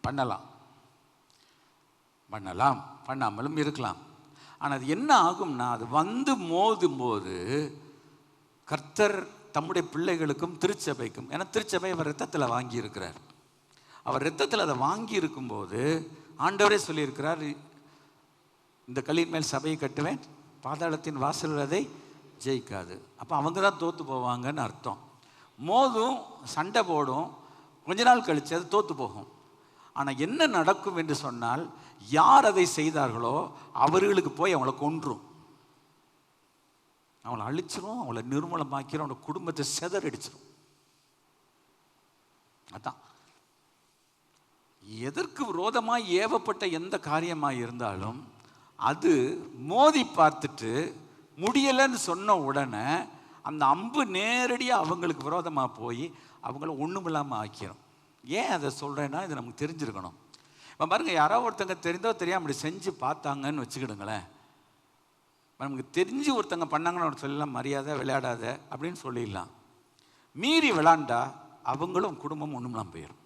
பண்ணலாம், பண்ணாமலும் இருக்கலாம். ஆனால் அது என்ன ஆகும்னா, அது மோதும் போது கர்த்தர் தம்முடைய பிள்ளைகளுக்கும் திருச்சபைக்கும், ஏன்னா திருச்சபை அவர் ரத்தத்தில் வாங்கி இருக்கிறார், அவர் ரத்தத்தில் அதை வாங்கி இருக்கும்போது ஆண்டவரே சொல்லியிருக்கிறார், இந்த கல்லின் மேல் சபையை கட்டுவேன், பாதாளத்தின் வாசல் அதை ஜெயிக்காது. அப்போ அவங்க தான் தோற்று போவாங்கன்னு அர்த்தம். மோதும், சண்டை போடும், கொஞ்ச நாள் கழிச்சு அது தோற்று போகும். ஆனால் என்ன நடக்கும் என்று சொன்னால், யார் அதை செய்தார்களோ அவர்களுக்கு போய் அவங்கள கொன்றும், அவளை அழிச்சிரும், அவளை நிர்மூலமாக்கிரும், அவங்களோட குடும்பத்தை செதறடிச்சிரும். அதான் எதற்கு விரோதமாக ஏவப்பட்ட எந்த காரியமாக இருந்தாலும் அது மோதி பார்த்துட்டு முடியலைன்னு சொன்ன உடனே அந்த அம்பு நேரடியாக அவங்களுக்கு விரோதமாக போய் அவங்கள ஒன்றும் இல்லாமல் ஆக்கிரும். ஏன் அதை சொல்கிறேன்னா, இது நமக்கு தெரிஞ்சிருக்கணும். இப்போ பாருங்கள், யாரோ ஒருத்தங்க தெரிந்தோ தெரியாமல் அப்படி செஞ்சு பார்த்தாங்கன்னு வச்சுக்கிடுங்களேன். நமக்கு தெரிஞ்சு ஒருத்தங்க பண்ணாங்கன்னு சொல்லலாம், மரியாதை விளையாடாத அப்படின்னு சொல்லிடலாம். மீறி விளாண்டா அவங்களும் குடும்பம் ஒன்றும்லாம் போயிடும்,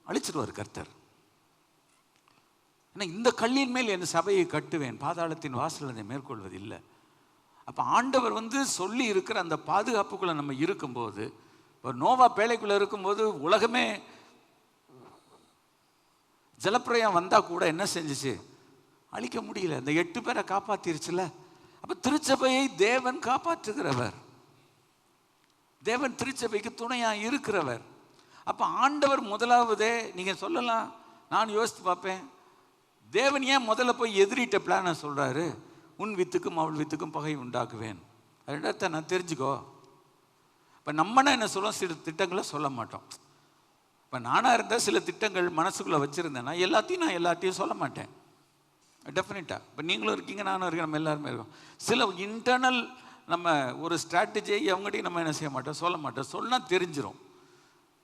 அழிச்சிடுவார் கர்த்தர். ஏன்னா இந்த கல்லின் மேல் என் சபையை கட்டுவேன், பாதாளத்தின் வாசல் அதை மேற்கொள்வது இல்லை. அப்போ ஆண்டவர் சொல்லி இருக்கிற அந்த பாதுகாப்புக்குள்ளே நம்ம இருக்கும்போது, இப்போ நோவா பேழைக்குள்ளே இருக்கும்போது உலகமே ஜலப்பிரயம் வந்தால் கூட என்ன செஞ்சிச்சு? அழிக்க முடியல. இந்த 8 பேரை காப்பாத்திருச்சுல. அப்போ திருச்சபையை தேவன் காப்பாற்றுகிறவர், தேவன் திருச்சபைக்கு துணையாக இருக்கிறவர். அப்போ ஆண்டவர் முதலாவதே, நீங்கள் சொல்லலாம், நான் யோசித்து பார்ப்பேன், தேவன் ஏன் முதல்ல போய் எதிரிட்ட பிளானை சொல்கிறாரு? உன் வித்துக்கும் அவள் வித்துக்கும் பகை உண்டாக்குவேன். அது நான் தெரிஞ்சுக்கோ. இப்போ நம்மனா என்ன சொல்லுவோம்? சில திட்டங்களை சொல்ல மாட்டோம். இப்போ நானாக இருந்தால் சில திட்டங்கள் மனசுக்குள்ளே வச்சுருந்தேன்னா எல்லாத்தையும் சொல்ல மாட்டேன், டெஃபினட்டாக. இப்போ நீங்களும் இருக்கீங்க, நானும் இருக்கேன், நம்ம எல்லாருமே இருக்கோம். சில இன்டர்னல் நம்ம ஒரு ஸ்ட்ராட்டஜியை அவங்ககிட்டையும் நம்ம என்ன செய்ய மாட்டோம், சொல்ல மாட்டோம். சொன்னால் தெரிஞ்சிடும்.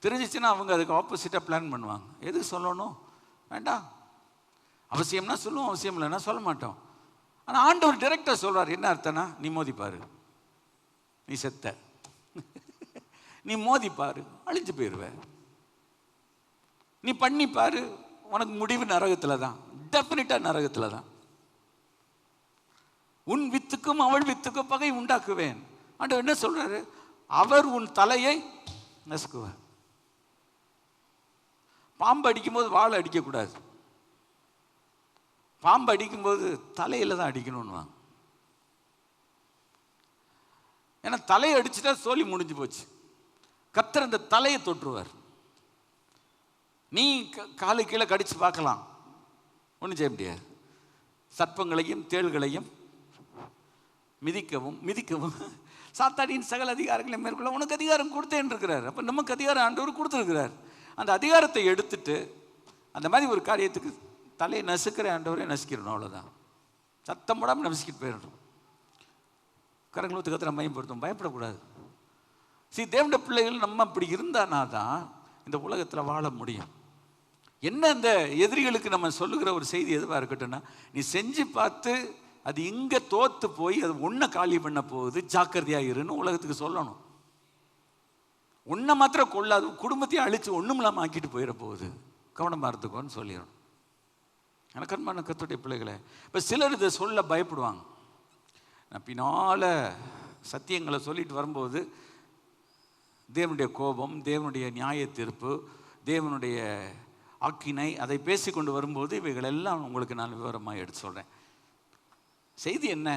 தெரிஞ்சிச்சுன்னா அவங்க அதுக்கு ஆப்போசிட்டாக பிளான் பண்ணுவாங்க. எதுக்கு சொல்லணும்? வேண்டாம். அவசியம்னா சொல்லுவோம், அவசியம் இல்லைன்னா சொல்ல மாட்டோம். ஆனால் ஆண்டவர் டைரக்டாக சொல்கிறார். என்ன அர்த்தம்னா, நீ மோதிப்பார், நீ செத்த, நீ மோதிப்பார், அழிஞ்சு போயிடுவேன். நீ பண்ணிப்பார், உனக்கு முடிவு நரகத்தில் தான், டெஃபினட்டாக நரகத்தில் தான். உன் வித்துக்கும் அவள் வித்துக்கும் பகை உண்டாக்குவேன். ஆண்டவர் என்ன சொல்றாரு? அவர் உன் தலையை நசுக்குவார். பாம்பு அடிக்கும்போது வாழை அடிக்கக்கூடாது, பாம்பு அடிக்கும்போது தலையில தான் அடிக்கணும்னு. ஏன்னா தலையை அடிச்சுட்டா சோலி முடிஞ்சு போச்சு. கர்த்தர் அந்த தலையை தொற்றுவார். நீ காலு கீழே கடிச்சு பார்க்கலாம், ஒன்றும் செய்ய முடியாது. சர்ப்பங்களையும் தேள்களையும் மிதிக்கவும் சாத்தானின் சகல அதிகாரங்களையும் மேற்கொள்ள உனக்கு அதிகாரம் கொடுத்தேன் இருக்கிறார். அப்போ நமக்கு அதிகாரம் ஆண்டவர் கொடுத்துருக்கிறார். அந்த அதிகாரத்தை எடுத்துட்டு அந்த மாதிரி ஒரு காரியத்துக்கு தலையை நசுக்கிற ஆண்டவரே நசுக்கிடணும், அவ்வளோதான். சத்தம் போடாமல் நசுக்கிட்டு போயிடணும். கரங்களை ஊத்து கத்திர மையப்படுத்தும், பயப்படக்கூடாது. தேவனுடைய பிள்ளைகள் நம்ம அப்படி இருந்தானா தான் இந்த உலகத்தில் வாழ முடியும். என்ன இந்த எதிரிகளுக்கு நம்ம சொல்லுகிற ஒரு செய்தி எதுவாக இருக்கட்டும்னா, நீ செஞ்சு பார்த்து அது இங்கே தோற்று போய் அது ஒன்றை காலி பண்ண போகுது, ஜாக்கிரதையாக இருன்னு உலகத்துக்கு சொல்லணும். ஒன்றை மாத்திரம் கொள்ளாது, குடும்பத்தையும் அழித்து ஒன்றும் இல்லாமல் ஆக்கிட்டு போயிட போகுது, கவனமாக இருந்துக்கோன்னு சொல்லிடணும். எனக்கு அன்பான கர்த்தருடைய பிள்ளைகளை, இப்போ சிலர் இதை சொல்ல பயப்படுவாங்க. நான் பின்னால் சத்தியங்களை சொல்லிட்டு வரும்போது தேவனுடைய கோபம், தேவனுடைய நியாய தீர்ப்பு, தேவனுடைய ஆக்கினை, அதை பேசிக்கொண்டு வரும்போது இவைகள் எல்லாம் உங்களுக்கு நான் விவரமாக எடுத்து சொல்கிறேன். செய்தி என்ன?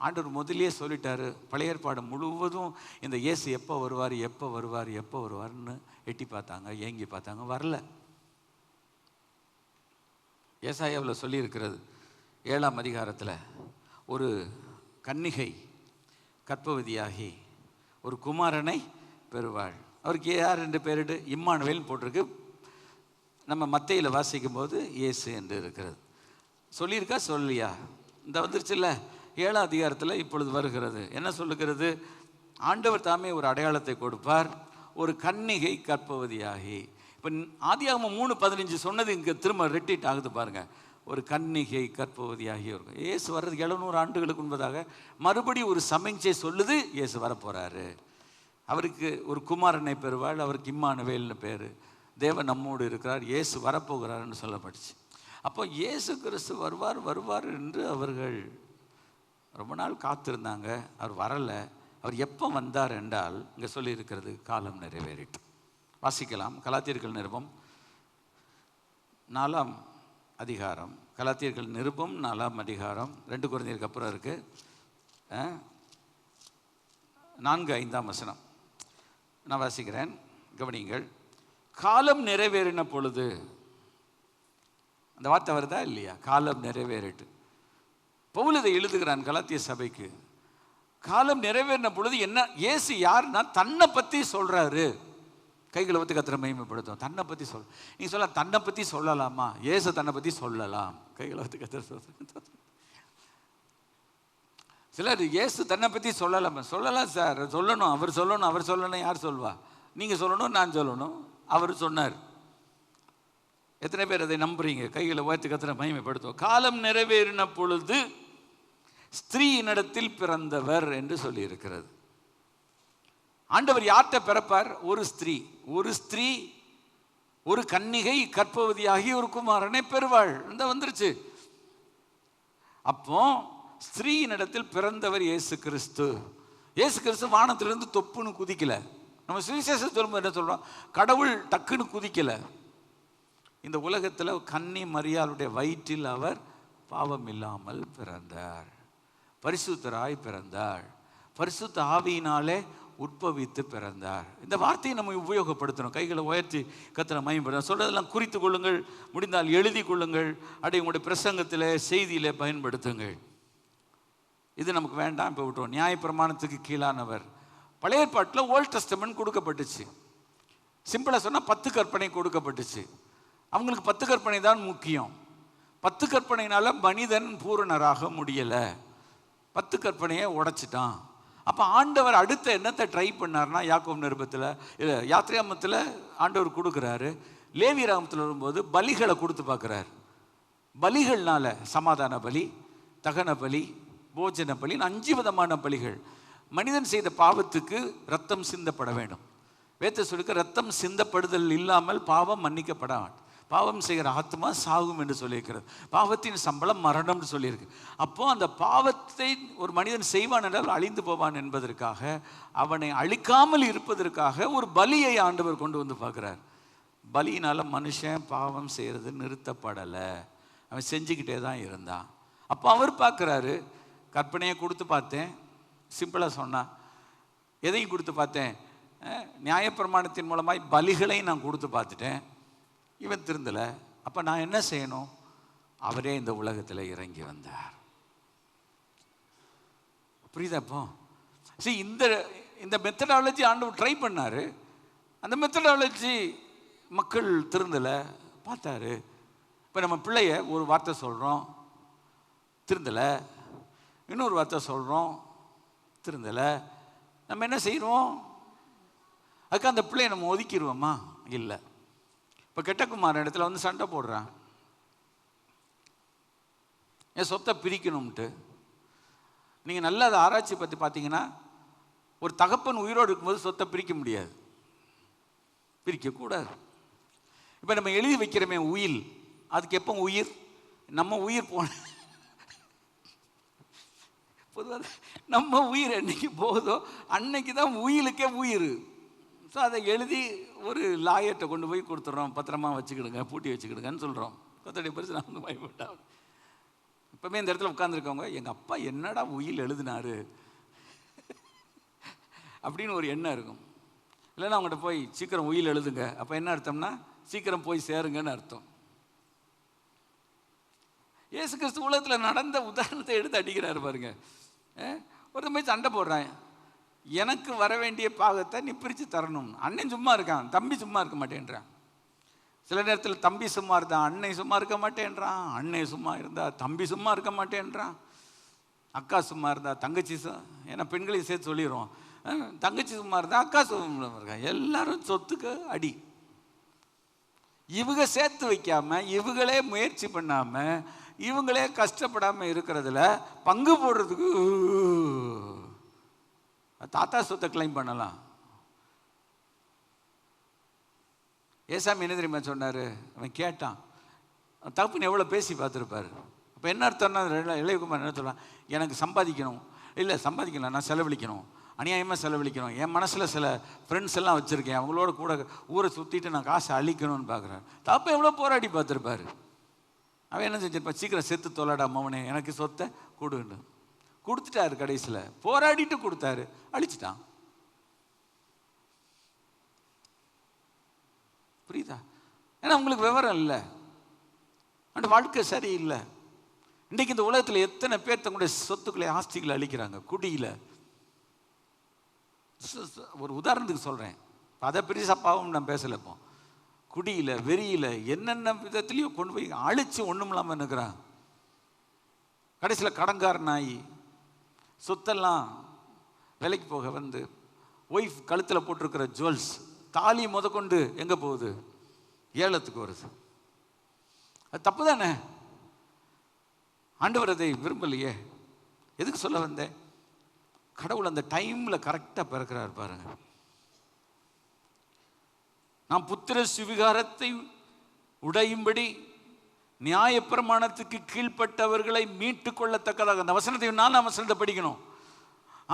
ஆண்டவர் முதலே சொல்லிட்டாரு. பழைய ஏற்பாடு முழுவதும் இந்த இயேசு எப்போ வருவார்னு எட்டி பார்த்தாங்க, ஏங்கி பார்த்தாங்க, வரல. ஏசாயாவில் சொல்லியிருக்கிறது 7ஆம் அதிகாரத்தில், ஒரு கன்னிகை கர்ப்பவதியாகி ஒரு குமாரனை பெறுவாள். அவருக்கு யார் என்று பேரிட்டு இம்மானுவேல் போட்டிருக்கு. நம்ம மத்தேயில வாசிக்கும் போது இயேசு என்று இருக்கிறது. சொல்லியிருக்கா சொல்லியா? இந்த வந்துருச்சுல்ல 7ஆம் அதிகாரத்தில் இப்பொழுது வருகிறது. என்ன சொல்லுகிறது? ஆண்டவர் தாமே ஒரு அடையாளத்தை கொடுப்பார், ஒரு கன்னிகை கர்ப்பவதியாகி. இப்போ ஆதியாகமம் 3:15 சொன்னது இங்கே திரும்ப ரிட்டீட் ஆகுது பாருங்க. ஒரு கன்னிகை கர்ப்பவதியாகி இருக்கும். இயேசு வர்றதுக்கு 700 ஆண்டுகளுக்கு முன்பதாக மறுபடியும் ஒரு சமிஞ்சை சொல்லுது, இயேசு வரப்போறாரு. அவருக்கு ஒரு குமாரனை பெறுவாள், அவருக்கு இம்மானுவேல்னு பேர். தேவன் நம்மோடு இருக்கிறார், இயேசு வரப்போகிறார்னு சொல்லப்பட்டுச்சு. அப்போ இயேசு கிறிஸ்து வருவார் என்று அவர்கள் ரொம்ப நாள் காத்திருந்தாங்க. அவர் வரலை. அவர் எப்போ வந்தார் என்றால் இங்கே சொல்லியிருக்கிறது, காலம் நிறைவேறிட்டு. வாசிக்கலாம். கலாத்தியர்கள் நிருபம் 4ஆம் அதிகாரம். கலாத்தியர்கள் நிருபம் 4ஆம் அதிகாரம், 2 கொரிந்தியருக்கு அப்புறம் இருக்குது, 4-5 வசனம். நான் வாசிக்கிறேன், கவனிங்கள். காலம் நிறைவேறின பொழுது, அந்த வார்த்தை வருதா இல்லையா? காலம் நிறைவேறிட்டு பவுல் இதை எழுதுகிறான் கலாத்திய சபைக்கு. காலம் நிறைவேறின பொழுது என்ன? இயேசு யாருன்னா தன்னை பற்றி சொல்றாரு. கைகளை பற்றி கத்திர மகிமைப்படுத்தும். தன்னை பற்றி நீங்க சொல்ல, தன்னை பற்றி சொல்லலாமா? இயேசு தன்னை பற்றி சொல்லலாம். கைகளை பற்றி கத்திர சொல்ற. சிலர் இயேசு தன்னை பற்றி சொல்லலாமா? சொல்லலாம் சார், சொல்லணும், அவர் சொல்லணும். அவர் சொல்லணும், யார் சொல்வா? நீங்கள் சொல்லணும், நான் சொல்லணும். அவர் சொன்னார். எத்தனை பேர் அதை நம்புறீங்க? கைகளை உயர்த்தி கத்திர மகிமைப்படுத்தும். காலம் நிறைவேறின பொழுது ஸ்திரீயினிடத்தில் பிறந்தவர் என்று சொல்லி இருக்கிறது. ஆண்டவர் யார்கிட்ட பிறப்பார்? ஒரு ஸ்திரீ, ஒரு கன்னிகை கர்ப்பவதியாகி ஒரு குமாரனை பெறுவாள். இந்த வந்துருச்சு. அப்போ ஸ்திரீயினிடத்தில் பிறந்தவர் இயேசு கிறிஸ்து. இயேசு கிறிஸ்து வானத்திலிருந்து தொப்புன்னு குதிக்கல. நம்ம சுவிசேஷம் சொல்லும்போது என்ன சொல்றோம்? கடவுள் டக்குன்னு குதிக்கல. இந்த உலகத்தில் கன்னி மரியாளுடைய வயிற்றில் அவர் பாவம் இல்லாமல் பிறந்தார். பரிசுத்தராய் பிறந்தார். பரிசுத்த ஆவியினாலே உட்பவித்து பிறந்தார். இந்த வார்த்தையை நம்ம உபயோகப்படுத்தணும். கைகளை உயர்த்தி கத்திர மகிமைப்படுத்த சொல்றதெல்லாம் குறித்து கொள்ளுங்கள். முடிந்தால் எழுதி கொள்ளுங்கள். அப்படி உங்களுடைய பிரசங்கத்தில், செய்தியிலே பயன்படுத்துங்கள். இது நமக்கு வேண்டாம். இப்போ விட்டுருவோம். நியாயப்பிரமாணத்துக்கு கீழானவர். பழைய ஏற்பாட்டில் ஓல்ட் டெஸ்டமென்ட் கொடுக்கப்பட்டுச்சு. சிம்பிளாக சொன்னால் 10 கற்பனை கொடுக்கப்பட்டுச்சு. அவங்களுக்கு 10 கற்பனை தான் முக்கியம். 10 கற்பனையினால மனிதன் பூரணராக முடியலை. 10 கற்பனையை உடைச்சிட்டான். அப்போ ஆண்டவர் அடுத்த என்னத்தை ட்ரை பண்ணார்னா, யாக்கோபு நிருபத்தில், இல்லை யாத்திராமத்தில் ஆண்டவர் கொடுக்குறாரு. லேவி ராமத்தில் வரும்போது பலிகளை கொடுத்து பார்க்குறாரு. பலிகள்னால சமாதான பலி, தகன பலி, போஜன பலி, 5 விதமான பலிகள். மனிதன் செய்த பாவத்துக்கு ரத்தம் சிந்தப்பட வேண்டும். வேத சொல்லுக்கு ரத்தம் சிந்தப்படுதல் இல்லாமல் பாவம் மன்னிக்கப்பட மாட்டேன். பாவம் செய்கிற ஆத்மா சாகும் என்று சொல்லியிருக்கிறது. பாவத்தின் சம்பளம் மரணம்னு சொல்லியிருக்கு. அப்போ அந்த பாவத்தை ஒரு மனிதன் செய்வான் என்றால் அழிந்து போவான் என்பதற்காக, அவனை அழிக்காமல் இருப்பதற்காக ஒரு பலியை ஆண்டவர் கொண்டு வந்து பார்க்குறார். பலியினால மனுஷன் பாவம் செய்கிறது நிறுத்தப்படலை. அவன் செஞ்சுக்கிட்டே தான் இருந்தான். அப்போ அவர் பார்க்குறாரு, கற்பனையை கொடுத்து பார்த்தேன், சிம்பிளாக சொன்னான். எதையும் கொடுத்து பார்த்தேன், நியாயப்பிரமாணத்தின் மூலமாய் பலிகளை நான் கொடுத்து பார்த்துட்டேன், இவன் திருந்தலை. அப்போ நான் என்ன செய்யணும்? அவரே இந்த உலகத்தில் இறங்கி வந்தார். புரியுதாப்போ? சரி, இந்த மெத்தடாலஜி ஆண்டவர் ட்ரை பண்ணார். அந்த மெத்தடாலஜி மக்கள் திருந்தலை, பார்த்தாரு. இப்போ நம்ம பிள்ளைய ஒரு வார்த்தை சொல்கிறோம், திருந்தலை. இன்னொரு வார்த்தை சொல்கிறோம், திருந்தலை. நம்ம என்ன செய்கிறோம்? அதுக்கு அந்த பிள்ளையை நம்ம ஒதுக்கிடுவோமா? இல்லை. இப்போ கெட்டகுமார் இடத்துல வந்து சண்டை போடுறான், என் சொத்தை பிரிக்கணும்ட்டு. நீங்கள் நல்லா அதை ஆராய்ச்சி பற்றி பார்த்தீங்கன்னா, ஒரு தகப்பன் உயிரோடு இருக்கும்போது சொத்தை பிரிக்க முடியாது, பிரிக்கக்கூடாது. இப்போ நம்ம எழுதி வைக்கிறோமே உயில், அதுக்கு எப்போ உயிர்? நம்ம உயிர் பொதுவாக நம்ம உயிர் என்னைக்கு போகுதோ அன்னைக்கு தான் உயிலுக்கே உயிர். ஸோ அதை எழுதி ஒரு லாயர்கிட்ட கொண்டு போய் கொடுத்துட்றோம், பத்திரமா வச்சுக்கிடுங்க, பூட்டி வச்சுக்கிடுங்கன்னு சொல்கிறோம். கொத்தடி பரிசு நான் வந்து பயப்பட்டான். இப்போமே இந்த இடத்துல உட்காந்துருக்கவங்க, எங்கள் அப்பா என்னடா உயில் எழுதினாரு அப்படின்னு ஒரு எண்ணம் இருக்கும். இல்லைன்னா அவங்கள்ட்ட போய் சீக்கிரம் உயில் எழுதுங்க. அப்போ என்ன அர்த்தம்னா சீக்கிரம் போய் சேருங்கன்னு அர்த்தம். இயேசு கிறிஸ்து உலகத்தில் நடந்த உதாரணத்தை எடுத்து அடிக்கிறாரு பாருங்க. ஒரு போய் சண்டை போடுறான், எனக்கு வர வேண்டிய பாகத்தை நீ பிரித்து தரணும். அண்ணன் சும்மா இருக்கான், தம்பி சும்மா இருக்க மாட்டேன்றான். சில நேரத்தில் தம்பி சும்மா இருந்தான், அன்னை சும்மா இருக்க மாட்டேன்றான். அன்னை சும்மா இருந்தா தம்பி சும்மா இருக்க மாட்டேன்றான். அக்கா சும்மா இருந்தா தங்கச்சி, ஏன்னா பெண்களையும் சேர்த்து சொல்லிடுவோம், தங்கச்சி சும்மா இருந்தா அக்கா சும்மா இருக்கா. எல்லாரும் சொத்துக்கு அடி. இவங்க சேர்த்து வைக்காம, இவங்களே முயற்சி பண்ணாம, இவங்களே கஷ்டப்படாமல் இருக்கிறதுல பங்கு போடுறதுக்கு தாத்தா சொத்தை கிளைம் பண்ணலாம். ஏசாமி என்ன தெரியுமா சொன்னார்? அவன் கேட்டான், தப்புன்னு எவ்வளோ பேசி பார்த்துருப்பாரு. அப்போ என்ன அர்த்தம்னா இளையகுமார் என்ன சொல்கிறான்? எனக்கு சம்பாதிக்கணும், இல்லை சம்பாதிக்கலாம், நான் செலவழிக்கணும், அநியாயமாக செலவழிக்கணும். என் மனசில் சில ஃப்ரெண்ட்ஸ் எல்லாம் வச்சுருக்கேன், அவங்களோட கூட ஊரை சுற்றிட்டு நான் காசை அழிக்கணும்னு பார்க்குறேன். தப்பு எவ்வளோ போராடி பார்த்துருப்பாரு. அவன் என்ன செஞ்சிருப்பான்? சீக்கிரம் செத்து தொலைடா மவனே, எனக்கு சொத்தை கொடுன்னு கொடுத்துட்டாரு. கடைசியில் போராடிட்டு கொடுத்தாரு, அழிச்சிட்டான். புரியுதா? ஏன்னா உங்களுக்கு விவரம் இல்லை, அந்த வாழ்க்கை சரியில்லை. இன்றைக்கு இந்த உலகத்தில் எத்தனை பேர் தங்களுடைய சொத்துக்களை ஆஸ்திகளை அழிக்கிறாங்க குடியில். ஒரு உதாரணத்துக்கு சொல்கிறேன், அதை பெரிய பாவம் நான் பேசலை. இப்போ குடியில் வெறியில் என்னென்ன விதத்துலையும் கொண்டு போய் அழித்து ஒன்றும் இல்லாமல் இருக்கிறான். கடைசியில் கடன்காரனாகி சொத்தெல்லாம் விலைக்கு போக வந்து ஒய்ஃப் கழுத்தில் போட்டிருக்கிற ஜுவல்ஸ் தாலி முதற்கொண்டு எங்கே போகுது? ஏலத்துக்கு வருது. அது தப்பு தானே? ஆண்டவர் அதை விரும்பலையே. எதுக்கு சொல்ல வந்தேன்? கடவுள் அந்த டைமில் கரெக்டாக பிறக்கிறார் பாருங்க. நாம் புத்திர சுவிகாரத்தை உடையும்படி நியாயப்பிரமாணத்துக்கு கீழ்ப்பட்டவர்களை மீட்டு கொள்ளத்தக்கதாக, அந்த வசனத்தை நான் வசனத்தை படிக்கணும்.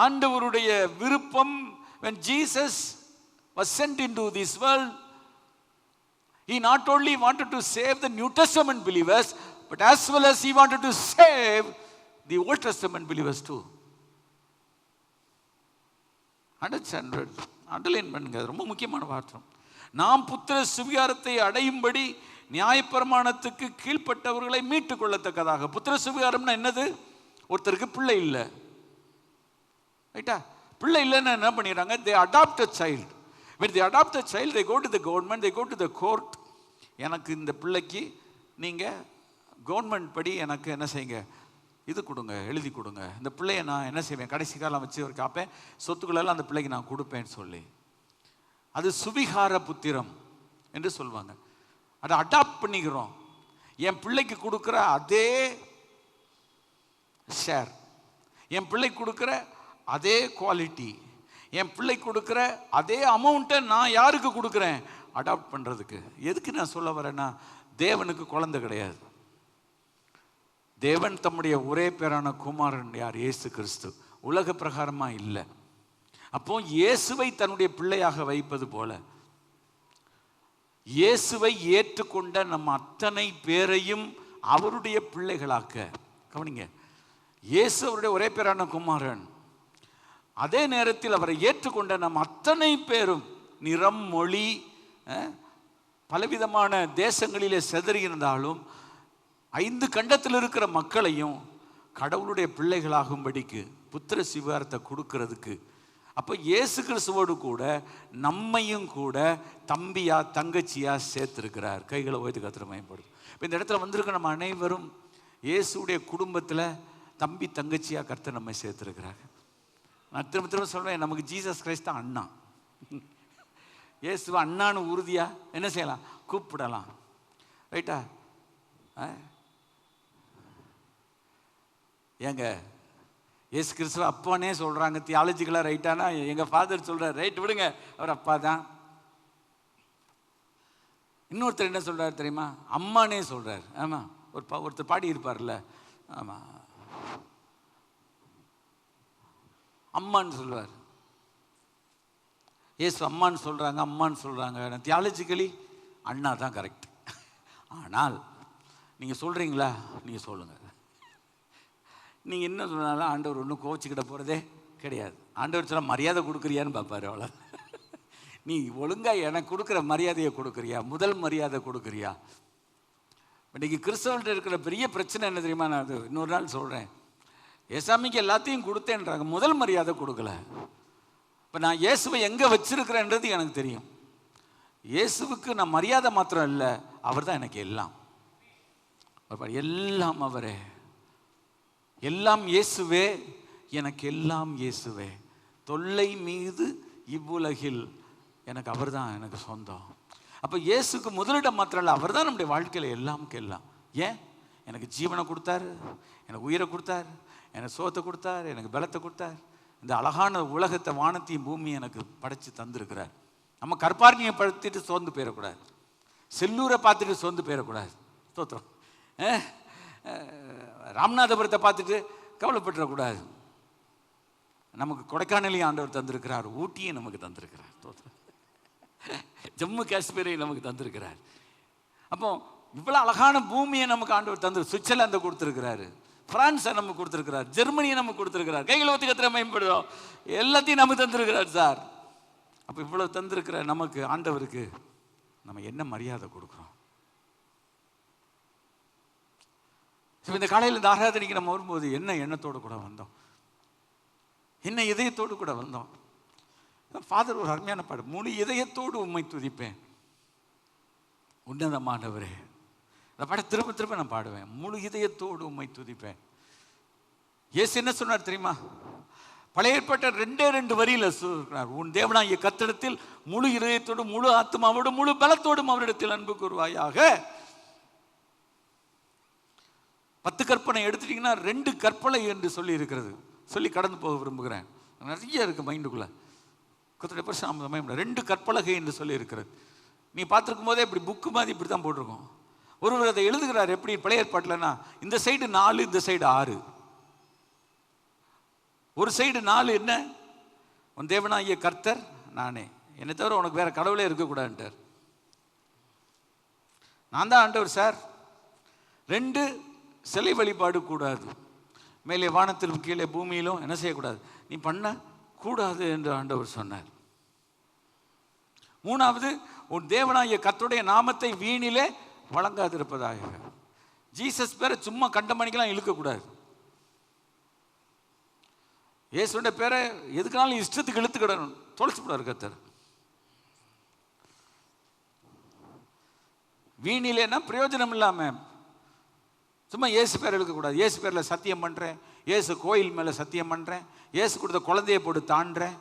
ஆண்டவருடைய விருப்பம், when Jesus was sent into this world, he not only wanted to save the New Testament believers, but as well as he wanted to save the Old Testament believers too. Underline பண்ணுங்க, ரொம்ப முக்கியமான வார்த்தை. நாம் புத்திர சுவிகாரத்தை அடையும்படி நியாயப்பிரமாணத்துக்கு கீழ்ப்பட்டவர்களை மீட்டுக் கொள்ளத்தக்கதாக. புத்திர சுவிகாரம்னா என்னது? ஒருத்தருக்கு பிள்ளை இல்லை, ரைட்டா? பிள்ளை இல்லைன்னு என்ன பண்ணிடுறாங்க? they adopt a child. when they adopt a child, they go to the government, they go to the court. எனக்கு இந்த பிள்ளைக்கு நீங்கள் கவர்மெண்ட் படி எனக்கு என்ன செய்யுங்க, இது கொடுங்க, எழுதி கொடுங்க. இந்த பிள்ளையை நான் என்ன செய்வேன், கடைசி காலம் வச்சு ஒரு காப்பேன், சொத்துக்களெல்லாம் அந்த பிள்ளைக்கு நான் கொடுப்பேன்னு சொல்லி, அது சுவிகார புத்திரம் என்று சொல்லுவாங்க. அதை அடாப்ட் பண்ணிக்கிறோம். என் பிள்ளைக்கு கொடுக்குற அதே ஷேர், என் பிள்ளைக்கு கொடுக்குற அதே குவாலிட்டி, என் பிள்ளை கொடுக்குற அதே அமௌண்ட்டை நான் யாருக்கு கொடுக்குறேன்? அடாப்ட் பண்ணுறதுக்கு. எதுக்கு நான் சொல்ல வரேன்னா, தேவனுக்கு குழந்தை கிடையாது. தேவன் தம்முடைய ஒரே பேரான குமாரன் யார்? இயேசு கிறிஸ்து. உலக பிரகாரமாக இல்லை. அப்போ இயேசுவை தன்னுடைய பிள்ளையாக வைப்பது போல இயேசுவை ஏற்றுக்கொண்ட நம்ம அத்தனை பேரையும் அவருடைய பிள்ளைகளாக்க. கவனிங்க, இயேசு அவருடைய ஒரே பேரான குமாரன். அதே நேரத்தில் அவரை ஏற்றுக்கொண்ட நம் அத்தனை பேரும் நிறம், மொழி, பலவிதமான தேசங்களிலே செதறி இருந்தாலும் 5 கண்டத்தில் இருக்கிற மக்களையும் கடவுளுடைய பிள்ளைகளாகும்படிக்கு புத்திர சுவிகாரத்தை கொடுக்கறதுக்கு. அப்போ இயேசு கிறிஸ்துவோடு கூட நம்மையும் கூட தம்பியா தங்கச்சியா சேர்த்திருக்கிறார். கைகளை உயர்த்தி கர்த்தரை மகிமைப்படுது. இப்போ இந்த இடத்துல வந்திருக்க நம்ம அனைவரும் இயேசுடைய குடும்பத்தில் தம்பி தங்கச்சியா கர்த்தர் நம்மை சேர்த்திருக்கிறார். நான் திரும்ப திரும்ப சொல்வேன், நமக்கு ஜீசஸ் கிரைஸ்ட் தான் அண்ணா. இயேசுவை அண்ணான்னு உறுதியா என்ன செய்யலாம்? கூப்பிடலாம், ரைட்டா? ஏங்க இயேசு கிறிஸ்துவ அப்பானே சொல்கிறாங்க, தியாலஜிக்கலாக ரைட்டானா? எங்கள் ஃபாதர் சொல்கிறார், ரைட் விடுங்க, அவர் அப்பா தான். இன்னொருத்தர் என்ன சொல்கிறார் தெரியுமா? அம்மானே சொல்கிறார். ஆமாம், ஒருத்தர் பாடி இருப்பார்ல, ஆமாம், அம்மான்னு சொல்லுவார். இயேசு அம்மான்னு சொல்கிறாங்க, அம்மான்னு சொல்கிறாங்க. தியாலஜிக்கலி அண்ணா தான் கரெக்ட். ஆனால் நீங்கள் சொல்கிறீங்களா? நீங்கள் சொல்லுங்கள். நீங்கள் என்ன சொன்னாலும் ஆண்டவர் ஒன்றும் கோச்சிக்கிட்ட போகிறதே கிடையாது. ஆண்டவர் சொல்ல மரியாதை கொடுக்குறியான்னு பார்ப்பாரு. அவ்வளோ, நீ ஒழுங்காக எனக்கு கொடுக்குற மரியாதையை கொடுக்குறியா? முதல் மரியாதை கொடுக்குறியா? இன்றைக்கி கிறிஸ்தவன்கிட்ட இருக்கிற பெரிய பிரச்சனை என்ன தெரியுமா? நான் அது இன்னொரு நாள் சொல்கிறேன். ஏசாமிக்கு எல்லாத்தையும் கொடுத்தேன்றாங்க, முதல் மரியாதை கொடுக்கல. இப்போ நான் இயேசுவை எங்கே வச்சிருக்கிறேன்றது எனக்கு தெரியும். இயேசுவுக்கு நான் மரியாதை மாத்திரம் இல்லை, அவர் தான் எனக்கு எல்லாம். எல்லாம் அவரே, எல்லாம் இயேசுவே, எனக்கு எல்லாம் இயேசுவே. தொல்லை மீது இவ்வுலகில் எனக்கு அவர் தான் எனக்கு சொந்தம். அப்போ இயேசுக்கு முதலிடம் மாத்திரம் இல்லை, அவர் தான் நம்முடைய வாழ்க்கையில் எல்லாமுக்கு எல்லாம். ஏன்? எனக்கு ஜீவனை கொடுத்தார், எனக்கு உயிரை கொடுத்தார், எனக்கு சோத்தை கொடுத்தார், எனக்கு பலத்தை கொடுத்தார். இந்த அழகான உலகத்தை, வானத்தையும் பூமியை எனக்கு படைச்சு தந்திருக்கிறார். நம்ம கற்பார்னியை படுத்திட்டு சோர்ந்து போயிடக்கூடாது, செல்லூரை பார்த்துட்டு சோர்ந்து போயிடக்கூடாது. தோத்திரம். ராமநாதபுரத்தை பார்த்துட்டு கவலைப்பட்டுறக்கூடாது. நமக்கு கொடைக்கானலையும் ஆண்டவர் தந்திருக்கிறார், ஊட்டியும் நமக்கு தந்திருக்கிறார், தோத்திரம். ஜம்மு காஷ்மீரையும் நமக்கு தந்திருக்கிறார். அப்போ இவ்வளோ அழகான பூமியை நமக்கு ஆண்டவர் தந்து, சுவிட்சர்லாந்தை கொடுத்துருக்கிறாரு, பிரான்ஸை நமக்கு கொடுத்துருக்கிறார், ஜெர்மனியை நமக்கு கொடுத்துருக்கிறார். கைகளை ஒத்து கத்திர மேம்படுறோம், எல்லாத்தையும் நமக்கு தந்திருக்கிறார் சார். அப்போ இவ்வளோ தந்திருக்கிற நமக்கு ஆண்டவருக்கு நம்ம என்ன மரியாதை கொடுக்குறோம்? இந்த காலையில் இந்த ஆராதனைக்கு நம்ம வரும்போது என்ன எண்ணத்தோடு கூட வந்தோம்? என்ன இதயத்தோடு கூட வந்தோம்? ஃபாதர் ஒரு அருமையான பாடு, முழு இதயத்தோடு உம்மை துதிப்பேன் உன்னதமானவரே. அந்த பாட திரும்ப திரும்ப நான் பாடுவேன், முழு இதயத்தோடு உம்மை துதிப்பேன். இயேசு என்ன சொன்னார் தெரியுமா? பழைய ஏற்பாட்டை 2 வரியில சொல்றார், உன் தேவனாகிய கர்த்தரிடத்தில் முழு இதயத்தோடு முழு ஆத்மாவோடு முழு பலத்தோடும் அவரிடத்தில் அன்பு கூறுவாயாக. 10 கற்பனை எடுத்துட்டீங்கன்னா 2 கற்பனை என்று சொல்லி இருக்கிறது. சொல்லி கடந்து போக விரும்புகிறேன், நிறைய இருக்கு மைண்டுக்குள்ள. 2 கற்பலகை என்று சொல்லி இருக்கிறது. நீ பார்த்துருக்கும் போதே இப்படி புக்கு மாதிரி இப்படி தான் போட்டிருக்கோம். ஒருவர் அதை எழுதுகிறார் எப்படி பழைய ஏற்பாட்டில்னா, இந்த சைடு 4 இந்த சைடு 6. ஒரு சைடு 4 என்ன, உன் தேவனாகிய கர்த்தர் நானே, என்னை தவிர உனக்கு வேற கடவுளே இருக்கக்கூடாதுன்ட்டார். நான் தான் ஆண்டவர் சார். 2 சிலை வழிபாடு கூடாது, மேலே வானத்திலும் கீழே பூமியிலும் என்ன செய்யக்கூடாது, நீ பண்ண கூடாது என்று ஆண்டவர் சொன்னார். 3வது, உன் தேவனாகிய கர்த்தருடைய நாமத்தை வீணிலே வழங்காதிருப்பதாக. ஜீசஸ் பேரை சும்மா கண்டமணிக்கெல்லாம் இழுக்கக்கூடாது. இயேசுடைய பேரை எதுக்குனாலும் இஷ்டத்துக்கு இழுத்துக்கிடணும், தொலைச்சு விடாரு கர்த்தர். வீணிலேன்னா பிரயோஜனம் இல்லாம சும்மா இயேசு பேர் எழுக்கக்கூடாது. இயேசு பேரில் சத்தியம் பண்ணுறேன், இயேசு கோயில் மேலே சத்தியம் பண்ணுறேன், இயேசு கொடுத்த குழந்தையை போட்டு தாண்டுறேன்.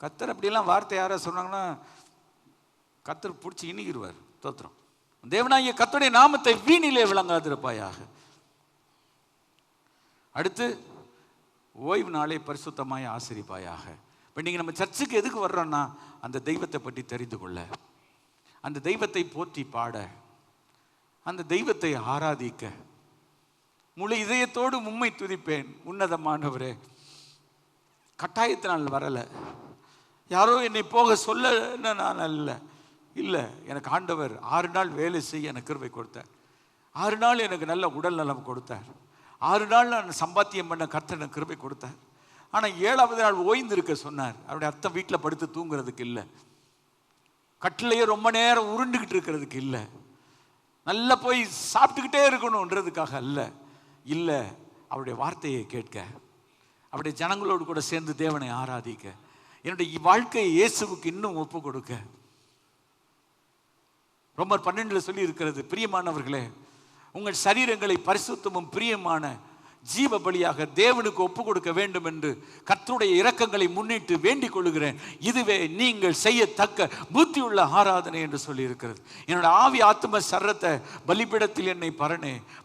கர்த்தர் அப்படிலாம் வார்த்தை யாராவது சொன்னாங்கன்னா கர்த்தர் பிடிச்சி இனிக்கிடுவார். தோத்திரம். தேவனாகிய கர்த்தருடைய நாமத்தை வீணிலே விளங்காதிருப்பாயாக. அடுத்து, ஓய்வு நாளை பரிசுத்தமாய் ஆசரிப்பாயாக. இப்போ நீங்கள் நம்ம சர்ச்சுக்கு எதுக்கு வர்றோன்னா, அந்த தெய்வத்தை பற்றி தெரிந்து கொள்ள, அந்த தெய்வத்தை போற்றி பாட, அந்த தெய்வத்தை ஆராதிக்க. முழு இதயத்தோடு உம்மை துதிப்பேன் உன்னதமானவரே. கட்டாயத்தினால் வரல, யாரோ என்னை போக சொல்ல நான் அல்ல. இல்லை, எனக்கு ஆண்டவர் 6 நாள் வேலை செய்ய எனக்கு கிருபை கொடுத்தார். 6 நாள் எனக்கு நல்ல உடல் நலம் கொடுத்தார். 6 நாள் நான் சம்பாத்தியம் பண்ண கர்த்தர் எனக்கு கிருபை கொடுத்தார். ஆனால் 7வது நாள் ஓய்ந்திருக்க சொன்னார். அவருடைய அர்த்தம் வீட்டில் படுத்து தூங்குறதுக்கு இல்லை, கட்டிலையே ரொம்ப நேரம் உருண்டுகிட்டு இருக்கிறதுக்கு இல்லை, நல்லா போய் சாப்பிட்டுக்கிட்டே இருக்கணுன்றதுக்காக அல்ல. இல்லை, அவருடைய வார்த்தையை கேட்க, அவருடைய ஜனங்களோடு கூட சேர்ந்து தேவனை ஆராதிக்க, என்னுடைய வாழ்க்கையை இயேசுவுக்கு இன்னும் ஒப்பு கொடுக்க. ரோமர் 12 சொல்லி இருக்கிறது, பிரியமானவர்களே, உங்கள் சரீரங்களை பரிசுத்தமும் பிரியமான ஜீவ பலியாக தேவனுக்கு ஒப்பு கொடுக்க வேண்டும் என்று கர்த்தருடைய இரக்கங்களை முன்னிட்டு வேண்டிக் கொள்கிறேன், இதுவே நீங்கள் செய்யத்தக்க புத்தியுள்ள ஆராதனை என்று சொல்லி இருக்கிறது. என்னோட ஆவி ஆத்ம சரத்தை பலிபீடத்தில் என்னை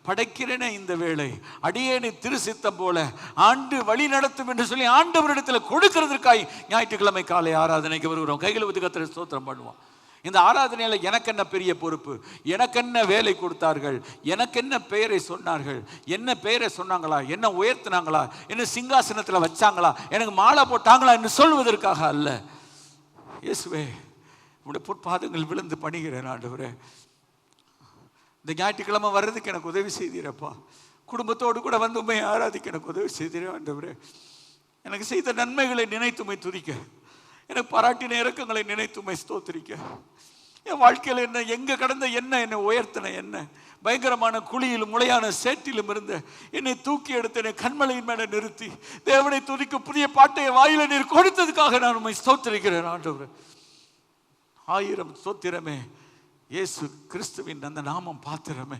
படைக்கிறேனே இந்த வேளை அடியேனை திரு சித்தம் போல ஆண்டு வழி நடத்தும் என்று சொல்லி ஆண்டவரிடத்தில் கொடுக்கிறதுக்காய் ஞாயிற்றுக்கிழமை காலை ஆராதனைக்கு வருகிறோம். கைகளை ஊற்றி கர்த்தரை ஸ்தோத்திரம் பண்ணுவோம். இந்த ஆராதனையில் எனக்கு என்ன பெரிய பொறுப்பு, எனக்கு என்ன வேலை கொடுத்தார்கள், எனக்கு என்ன பெயரை சொன்னார்கள், என்ன பெயரை சொன்னாங்களா, என்ன உயர்த்தினாங்களா, என்ன சிங்காசனத்தில் வச்சாங்களா, எனக்கு மாலை போட்டாங்களா என்று சொல்வதற்காக அல்ல. இயேசுவே, உங்களுடைய பொற்பாதங்கள் விழுந்து பணிகிறேன் ஆண்டவரே. இந்த ஞாயிற்றுக்கிழமை வர்றதுக்கு எனக்கு உதவி செய்தீரப்பா. குடும்பத்தோடு கூட வந்து உண்மையை ஆராதிக்க எனக்கு உதவி செய்தீரே ஆண்டவரே. எனக்கு செய்த நன்மைகளை நினைத்துமை துதிக்க, எனக்கு பாராட்டின இறக்கங்களை நினைத்துமை ஸ்தோத்திரிக்க. என் வாழ்க்கையில் என்ன எங்கே கடந்த என்ன, என்னை உயர்த்தின என்ன, பயங்கரமான குழியிலும் முளையான சேற்றிலும் இருந்த என்னை தூக்கி எடுத்து என்னை கண்மலையின் மேலே நிறுத்தி தேவனை துதிக்க புதிய பாட்டை வாயில நீர் கொடுத்ததுக்காக நான் உண்மை ஸ்தோத்திரிக்கிறேன் ஆண்டவரே. 1000 ஸ்தோத்திரமே. இயேசு கிறிஸ்துவின் அந்த நாமம் பாத்திரமே.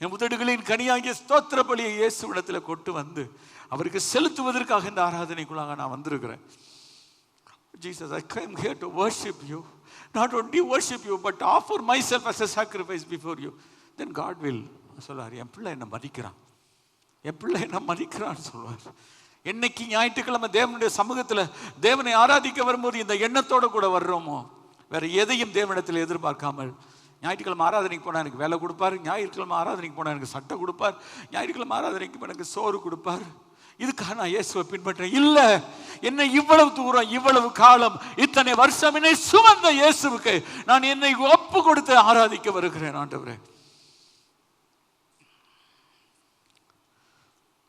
என் உதடுகளின் கனியாகிய ஸ்தோத்திர பலியை இயேசுவிடத்தில் கொண்டு வந்து அவருக்கு செலுத்துவதற்காக இந்த ஆராதனைக்குள்ளாக நான் வந்திருக்கிறேன். Jesus, I came here to worship you. Not only worship you, but offer myself as a sacrifice before you. Then God will சொல்வார், என் பிள்ளை என்ன மதிக்கிறான், என் பிள்ளை என்ன மதிக்கிறான்னு சொல்வார். என்னைக்கு ஞாயிற்றுக்கிழமை தேவனுடைய சமூகத்தில் தேவனை ஆராதிக்க வரும்போது இந்த எண்ணத்தோடு கூட வர்றோமோ, வேற எதையும் தேவனிடத்தில் எதிர்பார்க்காமல், ஞாயிற்றுக்கிழமை ஆராதனைக்கு போனால் எனக்கு வேலை கொடுப்பார், ஞாயிற்றுக்கிழமை ஆராதனைக்கு போனால் எனக்கு சட்டை கொடுப்பார், ஞாயிற்றுக்கிழமை ஆராதனைக்கு எனக்கு சோறு கொடுப்பார், இதுக்காக நான் இயேசுவை பின்பற்றேன். இல்லை, என்னை இவ்வளவு தூரம் இவ்வளவு காலம் இத்தனை வருஷம் என்னை சுமந்த இயேசுவுக்கு நான் என்னை ஒப்பு கொடுத்து ஆராதிக்க வருகிறேன் ஆண்டவரே.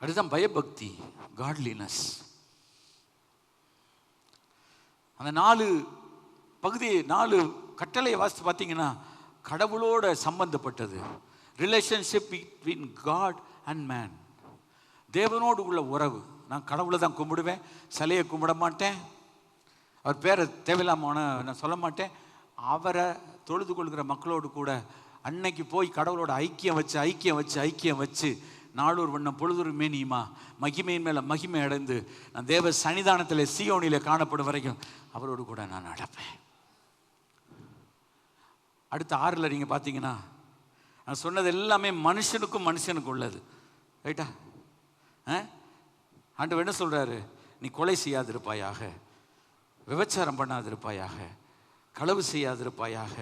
அதுதான் பயபக்தி, காட்லினஸ். அந்த 4 பகுதியை 4 கட்டளையை வாசித்து பார்த்தீங்கன்னா கடவுளோட சம்பந்தப்பட்டது. Relationship between God and man. தேவனோடு உள்ள உறவு. நான் கடவுளை தான் கும்பிடுவேன், சிலையை கும்பிட மாட்டேன், அவர் பேரை தேவையில்லாம நான் சொல்ல மாட்டேன். அவரை தொழுது கொள்கிற மக்களோடு கூட அன்னைக்கு போய் கடவுளோட ஐக்கியம் வச்சு நாளூர் வண்ணம் பொழுதொரு மேனியுமா மகிமையின் மேலே மகிமை அடைந்து நான் தேவ சன்னிதானத்தில் சீயோனிலே காணப்படும் வரைக்கும் அவரோடு கூட நான் நடப்பேன். அடுத்த 6 நீங்கள் பார்த்தீங்கன்னா நான் சொன்னது எல்லாமே மனுஷனுக்கும் உள்ளது. ரைட்டா? ஆண்டவர் என்ன சொல்கிறாரு? நீ கொலை செய்யாதிருப்பாயாக, விபச்சாரம் பண்ணாதிருப்பாயாக, களவு செய்யாதிருப்பாயாக,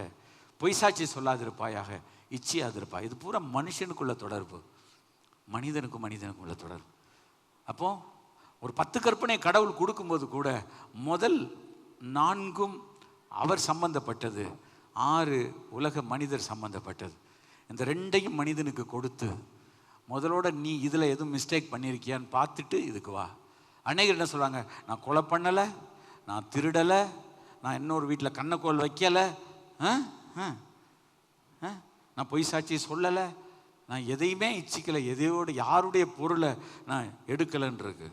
பொய் சாட்சி சொல்லாதிருப்பாயாக, இச்சியாதிருப்பாய். இது பூரா மனுஷனுக்குள்ள தொடர்பு, மனிதனுக்கும் உள்ள தொடர்பு. அப்போ ஒரு 10 கற்பனை கடவுள் கொடுக்கும்போது கூட முதல் 4 அவர் சம்பந்தப்பட்டது, 6 உலக மனிதர் சம்பந்தப்பட்டது. இந்த 2ஐயும் மனிதனுக்கு கொடுத்து முதலோட நீ இதில் எதுவும் மிஸ்டேக் பண்ணியிருக்கியான்னு பார்த்துட்டு இதுக்கு வா. அநேகர் என்ன சொல்கிறாங்க? நான் கொலை பண்ணலை, நான் திருடலை, நான் இன்னொரு வீட்டில் கண்ணக்கோல் வைக்கலை, நான் பொய் சாட்சி சொல்லலை, நான் எதையுமே இச்சிக்கலை, எதையோடு யாருடைய பொருளை நான் எடுக்கலைன்றிருக்கு.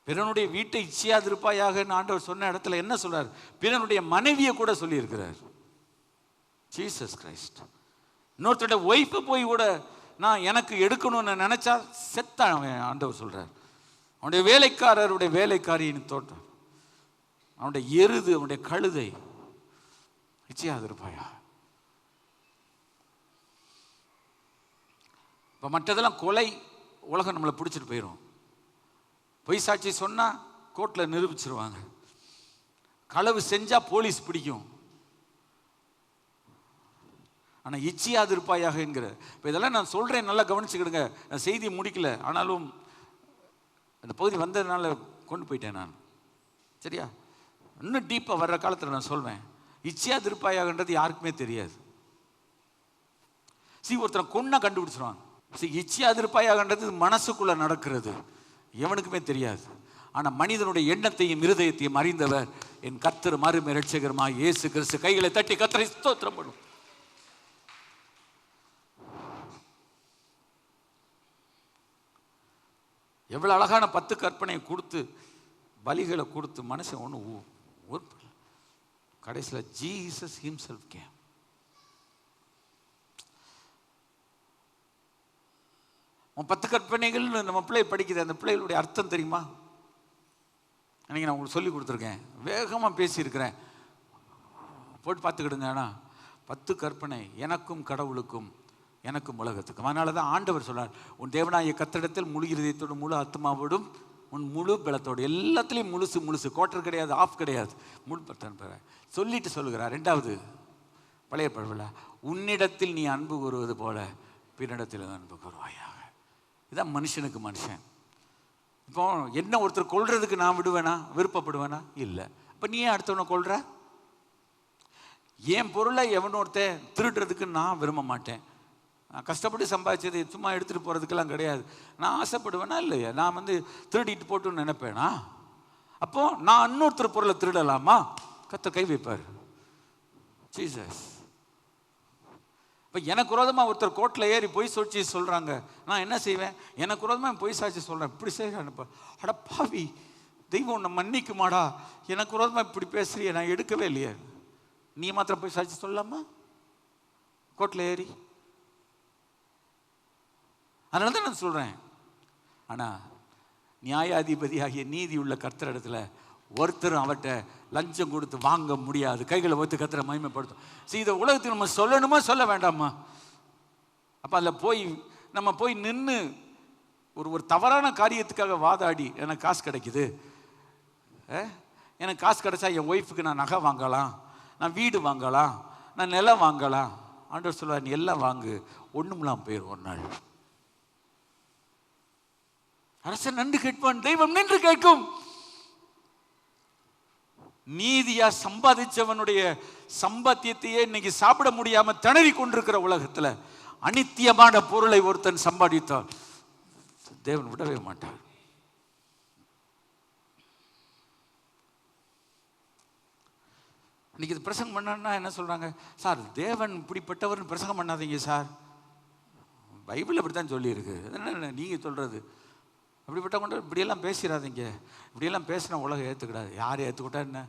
பிறனுடைய வீட்டை இச்சியாதிருப்பாயாக ஆண்டவர் சொன்ன இடத்துல என்ன சொல்றார்? பிறனுடைய மனைவியை கூட சொல்லியிருக்கிறார். Jesus Christ. இன்னொருத்தோட ஒய்ஃபை போய் கூட நான் எனக்கு எடுக்கணும்னு நினைச்சா செத்தான் ஆண்டவர் சொல்றார். அவனுடைய வேலைக்காரருடைய வேலைக்காரியின் தோட்டம், அவனுடைய எருது, அவனுடைய கழுதை இச்சியாதிருப்பாயா. இப்போ மற்றதெல்லாம் கொலை உலகம் நம்மளை பிடிச்சிட்டு போயிடும். பொய் சாட்சி சொன்னால் கோர்ட்டில் நிரூபிச்சிருவாங்க. களவு செஞ்சால் போலீஸ் பிடிக்கும். ஆனால் இச்சியாதிருப்பாயாக என்கிற இப்போ இதெல்லாம் நான் சொல்கிறேன், நல்லா கவனிச்சுக்கிடுங்க. நான் செய்தியை முடிக்கல, ஆனாலும் அந்த பகுதி வந்ததுனால கொண்டு போயிட்டேன் நான். சரியா? இன்னும் டீப்பாக வர்ற காலத்தில் நான் சொல்வேன். இச்சியாதிருப்பாயாகன்றது யாருக்குமே தெரியாது. ஒருத்தரை கொன்னா கண்டுபிடிச்சிருவாங்க. இச்சியாதிருப்பாயாகன்றது மனசுக்குள்ள நடக்கிறது, எவனுக்குமே தெரியாது. ஆனால் மனிதனுடைய எண்ணத்தையும் இருதயத்தையும் அறிந்தவர் என் கர்த்தர் மறுமை இரட்சகருமாய் இயேசு கிறிஸ்து. கைகளை தட்டி கர்த்தரை ஸ்தோத்திரம் பண்ணும். எவ்வளோ அழகான 10 கற்பனையை கொடுத்து பலிகளை கொடுத்து மனுஷன் ஒன்று கடைசியில் ஜீசஸ் ஹிம்செல்ஃப் கேம். உன் 10 கற்பனைகள் நம்ம பிள்ளை படிக்குது, அந்த பிள்ளைகளுடைய அர்த்தம் தெரியுமா? அன்றைக்கி நான் உங்களுக்கு சொல்லி கொடுத்துருக்கேன், வேகமாக பேசியிருக்கிறேன், போட்டு பார்த்துக்கிடுங்க. ஆனால் 10 கற்பனை எனக்கும் கடவுளுக்கும் எனக்கும் உலகத்துக்கும். அதனால தான் ஆண்டவர் சொல்றார், உன் தேவனாகிய கர்த்தரிடத்தில் முழு இருதயத்தோடு முழு ஆத்மாவோடும் உன் முழு பலத்தோடு, எல்லாத்துலேயும் முழுசு, குவார்டர் கிடையாது, ஆஃப் கிடையாது, முழு பலத்தன் பெற சொல்லிட்டு சொல்லுகிறார். 2வது பழைய பழவில், உன்னிடத்தில் நீ அன்பு கூறுவது போல பின்னிடத்தில் அன்பு கூறுவாயாக. இதுதான் மனுஷனுக்கு மனுஷன். இப்போ என்ன ஒருத்தர் கொல்றதுக்கு நான் விடுவேனா, விருப்பப்படுவேனா? இல்லை. இப்போ நீ ஏன் அடுத்தவனை கொல்ற? என் பொருளை எவனொருத்தன் திருடுறதுக்கு நான் விரும்ப மாட்டேன். நான் கஷ்டப்பட்டு சம்பாதிச்சது சும்மா எடுத்துகிட்டு போகிறதுக்கெல்லாம் கிடையாது. நான் ஆசைப்படுவேனா இல்லையா? நான் திருடிட்டு போட்டுன்னு நினைப்பேனா? அப்போது நான் இன்னொருத்தர் பொருளை திருடலாமா? கர்த்தர் கை வைப்பார். ஜீசஸ். இப்போ எனக்கு விரோதமாக ஒருத்தர் கோர்ட்டில் ஏறி பொய் சாட்சி சொல்கிறாங்க, நான் என்ன செய்வேன்? எனக்கு விரோதமாக பொய் சாட்சி சொல்கிறேன், இப்படி செய்யறேன்ப்பா, அட பாவி, தெய்வம் உன்னை மன்னிக்குமாடா, எனக்கு விரோதமாக இப்படி பேசுறிய, நான் எடுக்கவே இல்லையே. நீ மாத்திரம் போய் சாட்சி சொல்லலாமா கோர்ட்டில் ஏறி? அதனால தான் நான் சொல்கிறேன். ஆனால் நியாயாதிபதி ஆகிய நீதி உள்ள கர்த்தர் இடத்துல ஒருத்தரும் அவர்கிட்ட லஞ்சம் கொடுத்து வாங்க முடியாது. கைகளை வைத்து கர்த்தரை மகிமைப்படுத்தும். இதை உலகத்துக்கு நம்ம சொல்லணுமா சொல்ல வேண்டாமா? அப்போ அதில் நம்ம போய் நின்று ஒரு தவறான காரியத்துக்காக வாதாடி எனக்கு காசு கிடைக்குது, எனக்கு காசு கிடைச்சா என் ஒய்ஃபுக்கு நான் நகை வாங்கலாம், நான் வீடு வாங்கலாம், நான் நிலம் வாங்கலாம். ஆண்டவர் சொல்லுவார், நீ எல்லாம் வாங்கு, ஒன்றுமெல்லாம் போயிடும் ஒரு நாள். அரசன் நன்று கேட்பான், தெய்வம் நின்று கேட்கும். நீதியா சம்பாதிச்சவனுடைய சம்பாத்தியத்தையே இன்னைக்கு சாப்பிட முடியாம திணறி கொண்டிருக்கிற உலகத்துல அநித்தியமான பொருளை ஒருத்தன் சம்பாதித்தால் தேவன் விடவே மாட்டார். இன்னைக்கு இது பிரசங்கம் பண்ணா என்ன சொல்கிறாங்க, சார் தேவன் இப்படிப்பட்டவர்னு பிரசங்கம் பண்ணாதீங்க சார், பைபிள் அப்படி தான் சொல்லியிருக்கு, என்ன நீங்கள் சொல்கிறது, அப்படிப்பட்ட கொண்டு இப்படியெல்லாம் பேசிடாதீங்க, இப்படியெல்லாம் பேசினா உலகம் ஏற்றுக்கூடாது. யார் ஏற்றுக்கிட்டா என்ன,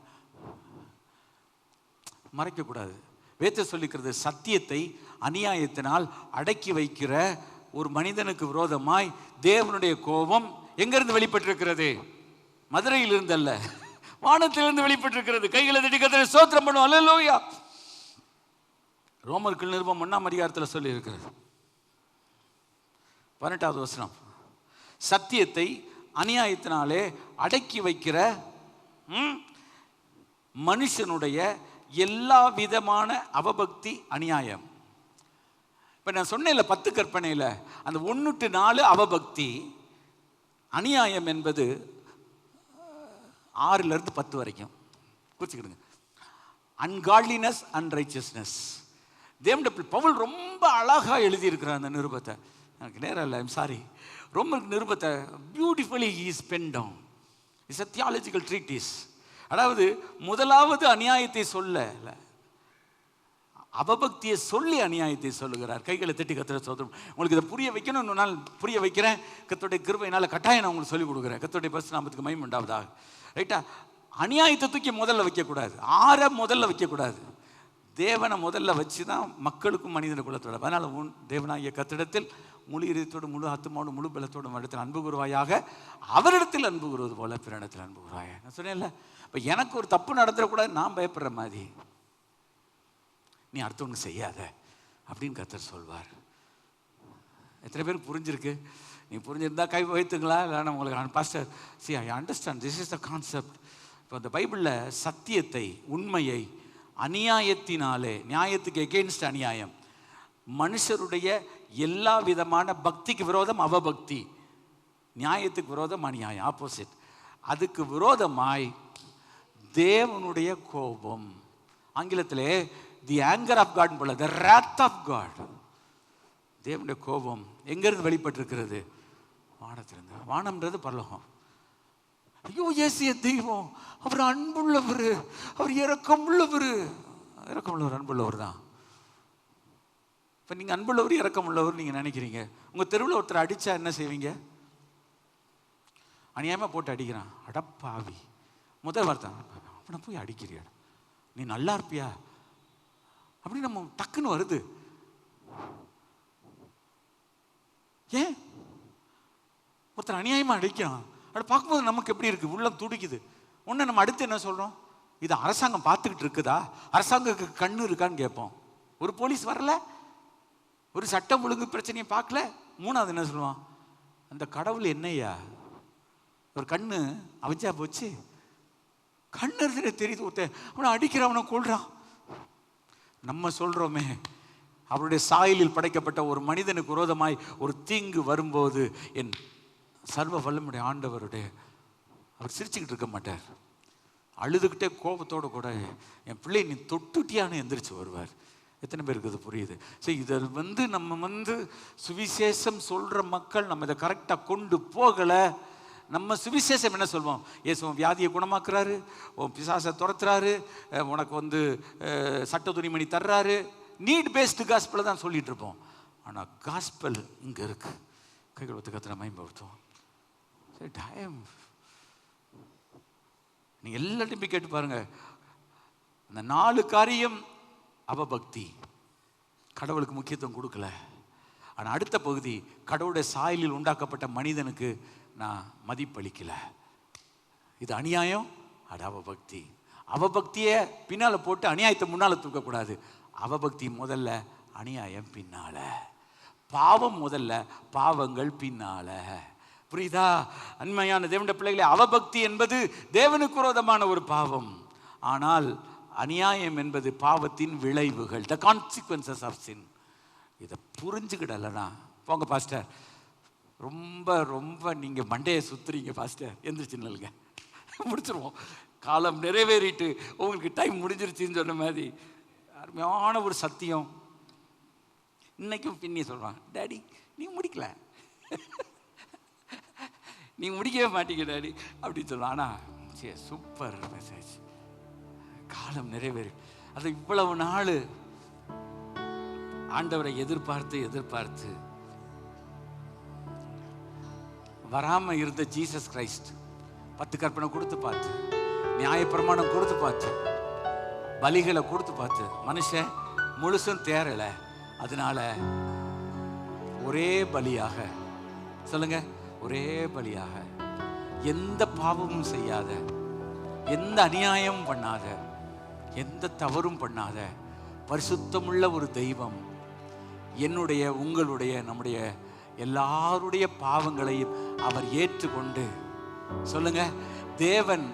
மறைக்கக்கூடாது. வேத சொல்லிக்கிறது, சத்தியத்தை அநியாயத்தினால் அடக்கி வைக்கிற ஒரு மனிதனுக்கு விரோதமாய் தேவனுடைய கோபம் எங்கிருந்து வெளிப்பட்டிருக்கிறது? மதுரையிலிருந்து அல்ல, வானத்திலிருந்து வெளிப்பட்டிருக்கிறது. கைகளை தட்டி கர்த்தரை ஸ்தோத்திரம் பண்ணுவோம். அல்லேலூயா. ரோமர்கள் நிருபம் 1ஆம் அதிகாரத்தில் சொல்லி இருக்கிறது 18வது வசனம், சத்தியத்தை அநியாயத்தினாலே அடக்கி வைக்கிற மனுஷனுடைய எல்லா விதமான அவபக்தி அநியாயம். இப்போ நான் சொன்னேன்ல 10 கற்பனையில், அந்த 1 to 4 அவபக்தி அநியாயம் என்பது 6 to 10 வரைக்கும் குறிச்சுக்கிடுங்க. அன்காட்லினஸ், அன்ரைச்சஸ்னஸ். தேவனுடைய பவுல் ரொம்ப அழகாக எழுதியிருக்கிறார் அந்த நிருபத்தை. எனக்கு நேரம் இல்லை, ஐம் சாரி. ரொம்ப நிருபத்தை beautifully he's pen down. It's a theological treatise. அதாவது முதலாவது அநியாயத்தை சொல்ல, அவபக்தியை சொல்லி அநியாயத்தை சொல்லுகிறார். கைகளை தட்டி கர்த்தரை ஸ்தோத்திரம். உங்களுக்கு இதை புரிய வைக்கணும், இன்னொரு நாள் புரிய வைக்கிறேன். கர்த்தருடைய கிருபையினால் கட்டாயம் நான் உங்களுக்கு சொல்லிக் கொடுக்குறேன். கர்த்தருடைய பரிசுத்த நாமத்துக்கு மகிமை உண்டாவதாக. ரைட்டா? அநியாயத்தை தூக்கி முதல்ல வைக்கக்கூடாது, முதல்ல வைக்கக்கூடாது. தேவனை முதல்ல வச்சு தான் மக்களுக்கும் மனிதன குலத்தோட. அதனால் தேவனாகிய கர்த்தரிடத்தில் முழு இதயத்தோடு, முழு ஆத்துமாவோடு, முழு பலத்தோடு இடத்தில் அன்பு கூறுவாயாக, அவரிடத்தில் அன்பு கூறுவது போல பிற இடத்தில் அன்பு கூறுவாயாக. நான் சொன்னேன்ல, இப்போ எனக்கு ஒரு தப்பு நடந்துடக்கூடாது, நான் பயப்படுற மாதிரி நீ அடுத்தவனுக்கு செய்யாத அப்படின்னு கர்த்தர் சொல்வார். எத்தனை பேருக்கு புரிஞ்சிருக்கு? நீ புரிஞ்சிருந்தா கை வைத்துங்களா? இல்லைன்னா உங்களுக்கு pastor C I understand, this is the concept. இப்போ இந்த பைபிளில் சத்தியத்தை, உண்மையை அநியாயத்தினாலே, நியாயத்துக்கு எகெயின்ஸ்ட் அநியாயம், மனுஷருடைய எல்லா விதமான பக்திக்கு விரோதம் அவபக்தி, நியாயத்துக்கு விரோதம் அநியாயம், ஆப்போசிட். அதுக்கு விரோதமாய் தேவனுடைய கோபம், ஆங்கிலத்திலே தி ஆங்கர் ஆஃப் காட் போல, த ராத் ஆஃப் காட். தேவனுடைய கோபம் எங்கிருந்து வெளிப்பட்டிருக்கிறது? வானத்திலிருந்து. வானம்ன்றது பரலோகம். ஐயோ, இயேசு தெய்வம், அவர் அன்புள்ளவர், அவர் இரக்கமுள்ளவர். இரக்கமுள்ளவர், அன்புள்ளவர் தான். இப்போ நீங்கள் அன்புள்ளவர், இரக்கமுள்ளவர் நீங்கள் நினைக்கிறீங்க. உங்கள் தெருவில் ஒருத்தர் அடித்தா என்ன செய்வீங்க? அநியாயமாக போட்டு அடிக்கிறான், அடப்பாவி, முதல் வார்த்தை, அவனை போய் அடிக்கிறியா, நீ நல்லா இருப்பியா அப்படி நம்ம டக்குன்னு வருது. ஏன்? ஒருத்தர் அநியாயமாக அடிக்கிறான், அதை பார்க்கும்போது நமக்கு எப்படி இருக்குது? உள்ளம் துடிக்குது. ஒன்று நம்ம அடுத்து என்ன சொல்கிறோம்? இது அரசாங்கம் பார்த்துக்கிட்டு இருக்குதா? அரசாங்கத்துக்கு கண்ணு இருக்கான்னு கேட்போம். ஒரு போலீஸ் வரல, ஒரு சட்டம் ஒழுங்கு பிரச்சனையை பார்க்கல. மூணாவது என்ன சொல்லுவான்? அந்த கடவுள் என்னையா, ஒரு கண்ணு அவஞ்சா போச்சு, கண்ணு இருந்துட்டு தெரியுது, ஒருத்தன் அவனை அடிக்கிறவனை கொள்றான். நம்ம சொல்கிறோமே, அவருடைய சாயலில் படைக்கப்பட்ட ஒரு மனிதனுக்கு விரோதமாய் ஒரு தீங்கு வரும்போது, என் சர்வ வல்லமுடைய ஆண்டவருடைய, அவர் சிரிச்சுக்கிட்டு இருக்க மாட்டார், அழுதுகிட்டே கோபத்தோடு கூட என் பிள்ளை நீ தொட்டுட்டியான்னு எந்திரிச்சு வருவார். எத்தனை பேருக்கு இது புரியுது? சரி, இதை நம்ம சுவிசேஷம் சொல்கிற மக்கள் நம்ம இதை கரெக்டாக கொண்டு போகலை. நம்ம சுவிசேஷம் என்ன சொல்வோம்? இயேசு வியாதியை குணமாக்குறாரு, உன் பிசாசை துரத்துறாரு, உனக்கு சட்ட துணிமணி தர்றாரு. நீட் பேஸ்டு காஸ்பலை தான் சொல்லிட்டு இருப்போம். ஆனால் காஸ்பல் இங்கே இருக்கு. கைகள் ஒத்து கத்திர மேம்படுத்துவோம். சரி, டைம் நீங்கள் எல்லாத்தையும் போய் கேட்டு பாருங்க. அந்த 4 காரியம் அவபக்தி, கடவுளுக்கு முக்கியத்துவம் கொடுக்கல. ஆனால் அடுத்த பகுதி, கடவுளுடைய சாயலில் உண்டாக்கப்பட்ட மனிதனுக்கு நான் மதிப்பளிக்கல. இது அநியாயம், அது அவபக்தி. அவபக்தியை பின்னால் போட்டு அநியாயத்தை முன்னால் தூக்கக்கூடாது. அவபக்தி முதல்ல, அநியாயம் பின்னால. பாவம் முதல்ல, பாவங்கள் பின்னால. புரியுதா? அண்மையான தேவனுடைய பிள்ளைகளே, அவபக்தி என்பது தேவனுக்கு விரோதமான ஒரு பாவம். ஆனால் அநியாயம் என்பது பாவத்தின் விளைவுகள், த கான்சிக்வன்சஸ் ஆஃப் சின். இதை புரிஞ்சுக்கிடலனா போங்க பாஸ்டர், ரொம்ப ரொம்ப நீங்கள் மண்டையை சுற்றுறீங்க பாஸ்டர், எந்திரிச்சு நில்லுங்க, முடிச்சிருவோம். காலம் நிறைவேறிட்டு உங்களுக்கு டைம் முடிஞ்சிருச்சுன்னு சொன்ன மாதிரி அருமையான ஒரு சத்தியம். இன்னைக்கும் பின்னி சொல்கிறான், டேடி நீ முடிக்கல, நீ முடிக்கவே மாட்டீங்க டேடி அப்படின்னு சொல்லுவான். ஆனால் சரி, சூப்பர் மெசேஜ். காலம் நிறைவேறி அது இவ்வளவு நாள் ஆண்டவரை எதிர்பார்த்து வராம இருந்த ஜீசஸ் கிரைஸ்ட் 10 கற்பனை கொடுத்து பார்த்து, நியாயப்பிரமாணம் கொடுத்து பார்த்து, பலிகளை கொடுத்து பார்த்து மனுஷன் முழுசும் தேரல. அதனால ஒரே பலியாக, சொல்லுங்க, ஒரே பலியாக, எந்த பாவமும் செய்யாத, எந்த அநியாயமும் பண்ணாத, எந்த தவறும் பண்ணாத பரிசுத்தமுள்ள ஒரு தெய்வம் என்னுடைய, உங்களுடைய, நம்முடைய எல்லாருடைய பாவங்களையும் அவர் ஏற்றுக்கொண்டு, சொல்லுங்க, தேவன்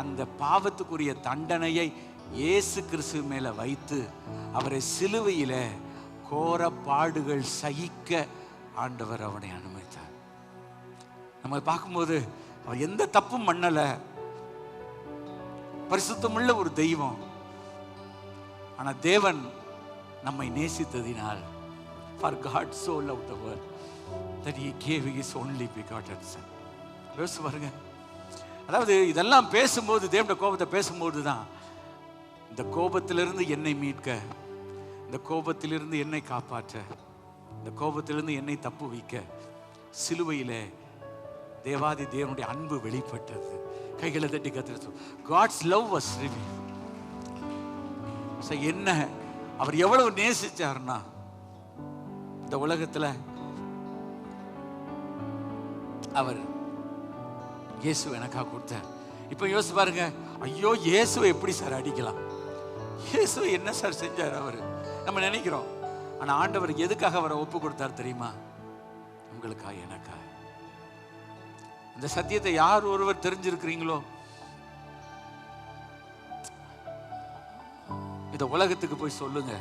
அந்த பாவத்துக்குரிய தண்டனையை இயேசு கிறிஸ்து மேல வைத்து அவரை சிலுவையில கோர பாடுகள் சகிக்க ஆண்டவர் அவனை அனுமதித்தார். நம்ம பார்க்கும்போது அவர் எந்த தப்பும் பண்ணல, பரிசுத்தமுள்ள ஒரு தெய்வம். ஆனா தேவன் நம்மை நேசித்ததினால், for God so loved the world that he gave his only begotten son. யோசிச்சு பாருங்க. அதாவது இதெல்லாம் பேசும்போது, தேவனுடைய கோபத்தை பேசும்போது தான், இந்த கோபத்திலிருந்து என்னை மீட்க, இந்த கோபத்திலிருந்து என்னை காப்பாற்ற, இந்த கோபத்திலிருந்து என்னை தப்பு வைக்க சிலுவையிலே தேவாதி தேவனுடைய அன்பு வெளிப்பட்டது. கைகளை தட்டி கத்திர, God's love was revealed. என்ன அவர் எவ்வளவு நேசிச்சார்னா, இந்த உலகத்துல அவர் இயேசு எனக்கா கொடுத்தார். இப்ப யோசிச்சு பாருங்க, ஐயோ இயேசுவை எப்படி சார் அடிக்கலாம், இயேசுவை என்ன சார் செஞ்சார் அவரு, நம்ம நினைக்கிறோம். ஆனா ஆண்டவர் எதுக்காக அவரை ஒப்பு கொடுத்தார் தெரியுமா? உங்களுக்கா, எனக்கா. இந்த சத்தியத்தை யார் ஒருவர் தெரிஞ்சிருக்கிறீங்களோ, இந்த உலகத்துக்கு போய் சொல்லுங்க,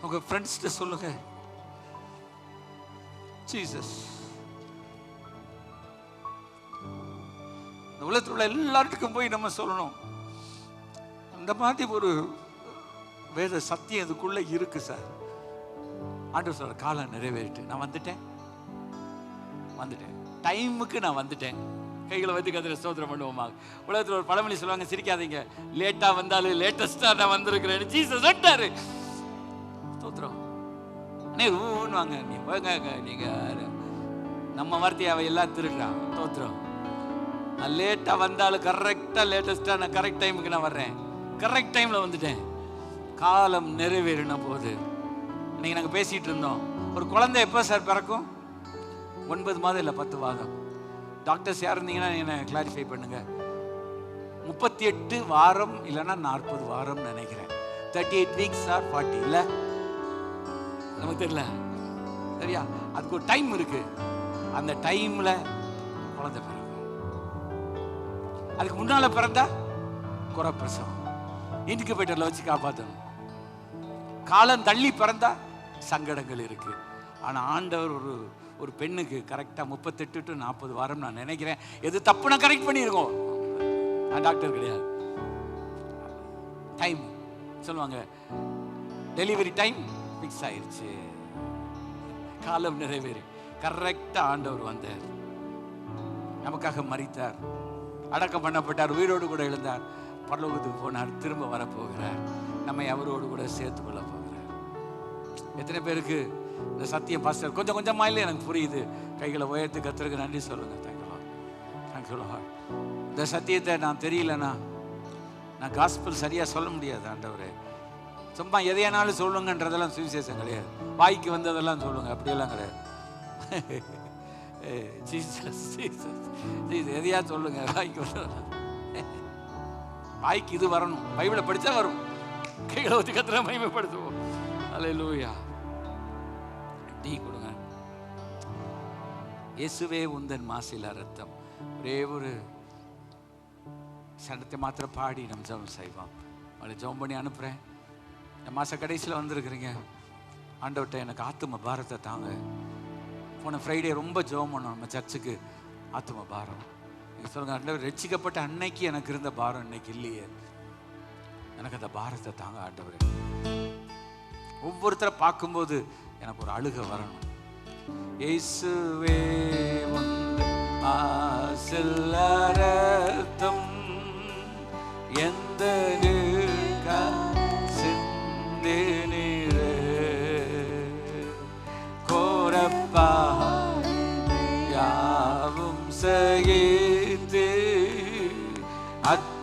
உங்க ஃப்ரெண்ட்ஸ்கிட்ட சொல்லுங்க, ஜீசஸ். இந்த உலகத்தில் உள்ள எல்லாத்துக்கும் போய் நம்ம சொல்லணும். அந்த மாதிரி ஒரு வேத சத்தியம் இதுக்குள்ள இருக்கு சார். ஆண்டவர் சொல்ற, காலம் நிறைவேறிட்டு நான் வந்துட்டேன், டைமுக்கு நான் வந்துட்டேன். கைகளை வைத்து கதிர ஸ்தோத்திரம் பண்ணுவோமா. உலகத்தில் ஒரு பழமொழி சொல்லுவாங்க, சிரிக்காதீங்க, லேட்டா வந்தாலும் லேட்டஸ்டா நான் வந்திருக்கிறேன். ஜீசஸ் வந்துட்டாரு. ஸ்தோத்திரம். ஊன்னுவாங்க, நீ போங்க, நீங்க நம்ம வார்த்தையை அவ எல்லாம் திருடுறான். ஸ்தோத்திரம். நான் லேட்டா வந்தாலும் கரெக்டா லேட்டஸ்டா நான் கரெக்ட் டைமுக்கு நான் வர்றேன், கரெக்ட் டைம்ல வந்துட்டேன். காலம் நிறைவேறின போது, இன்னைக்கு நாங்கள் பேசிட்டு இருந்தோம், ஒரு குழந்தை எப்போ சார் பிறக்கும்? 9 மாதம் இல்லை 10 மாதம். டாக்டர்ஸ் யார் இருந்தீங்கன்னா என்ன கிளாரிஃபை பண்ணுங்க. 38 வாரம் இல்லைன்னா 40 வாரம் நினைக்கிறேன். 38 வீக்ஸ் ஆர் 40 இல்லை, நமக்கு தெரியல, சரியா? அதுக்கு ஒரு டைம் இருக்கு. அந்த டைம்ல குழந்தை பிறக்கும். அதுக்கு முன்னால பிறந்தா குறப்பிரசவம், இன்குபேட்டர்ல வச்சு காப்பாற்றணும். காலம் தள்ளி பிறந்தா சங்கடங்கள் இருக்கு. ஆனா ஆண்டவர் ஒரு பெண்ணுக்கு கரெக்டா 38 to 40 வாரம் நான் நினைக்கிறேன். எது தப்புனா கரெக்ட் பண்ணிருக்கோம். நான் டாக்டர் கிடையாது. டைம் சொல்லுவாங்க, டெலிவரி டைம் ஃபிக்ஸ் ஆயிருச்சு, காலம் நிறைவேறி கரெக்டா ஆண்டவர் வந்தார், நமக்காக மரித்தார், அடக்கம் பண்ணப்பட்டார், உயிரோடு கூட எழுந்தார், பரலோகத்துக்கு போனார், திரும்ப வரப்போகிறார், நம்மை அவரோடு கூட சேர்த்து கொள்ள போகிறார். எத்தனை பேருக்கு இந்த சத்தியம் பாஸ்டர் கொஞ்சம் கொஞ்சமா இல்லை எனக்கு புரியுது? கைகளை உயர்த்து கர்த்தருக்கு நன்றி சொல்லுங்க. Thank you Lord. இந்த சத்தியத்தை நான் தெரியலன்னா நான் காஸ்பல் சரியா சொல்ல முடியாது. ஆண்டவரே, சும்மா எதையானாலும் சொல்லுங்கன்றதெல்லாம் சுவிசேஷம் கிடையாது. வாய்க்கு வந்ததெல்லாம் சொல்லுங்க, அப்படியெல்லாம் கிடையாது. எதையா சொல்லுங்க, வாய்க்கு வந்ததெல்லாம். வாய்க்கு இது வரணும், பைபிளை படிச்சா வரும். கைகளை ஊற்றி கத்திர மகிமைப்படுத்துவோம். அல்லேலூயா. டீ கொடுங்க. இயேசுவே உந்தன் மாசில ரத்தம். ஒரே ஒரு சண்டத்தை மாத்திரம் பாடி நம்ம ஜெபம் செய்வோம். அவளை ஜெபம் பண்ணி அனுப்புகிறேன். இந்த மாத கடைசியில் வந்திருக்கிறீங்க. ஆண்டவர்கிட்ட எனக்கு ஆத்தும பாரத்தை தாங்க. போன ஃப்ரைடே ரொம்ப ஜெபம் பண்ணோம் நம்ம சர்ச்சுக்கு. ஆத்தும பாரம் நீங்கள் சொல்லுங்கள், ஆண்டவர் ரட்சிக்கப்பட்ட அன்னைக்கு எனக்கு இருந்த பாரம் இன்னைக்கு இல்லையே, எனக்கு அந்த பாரத்தை தாங்க ஆண்டவர். ஒவ்வொருத்தரை பார்க்கும்போது எனக்கு ஒரு அழுக வரணும். இயேசுவே ஆசில் ரத்தம் எந்த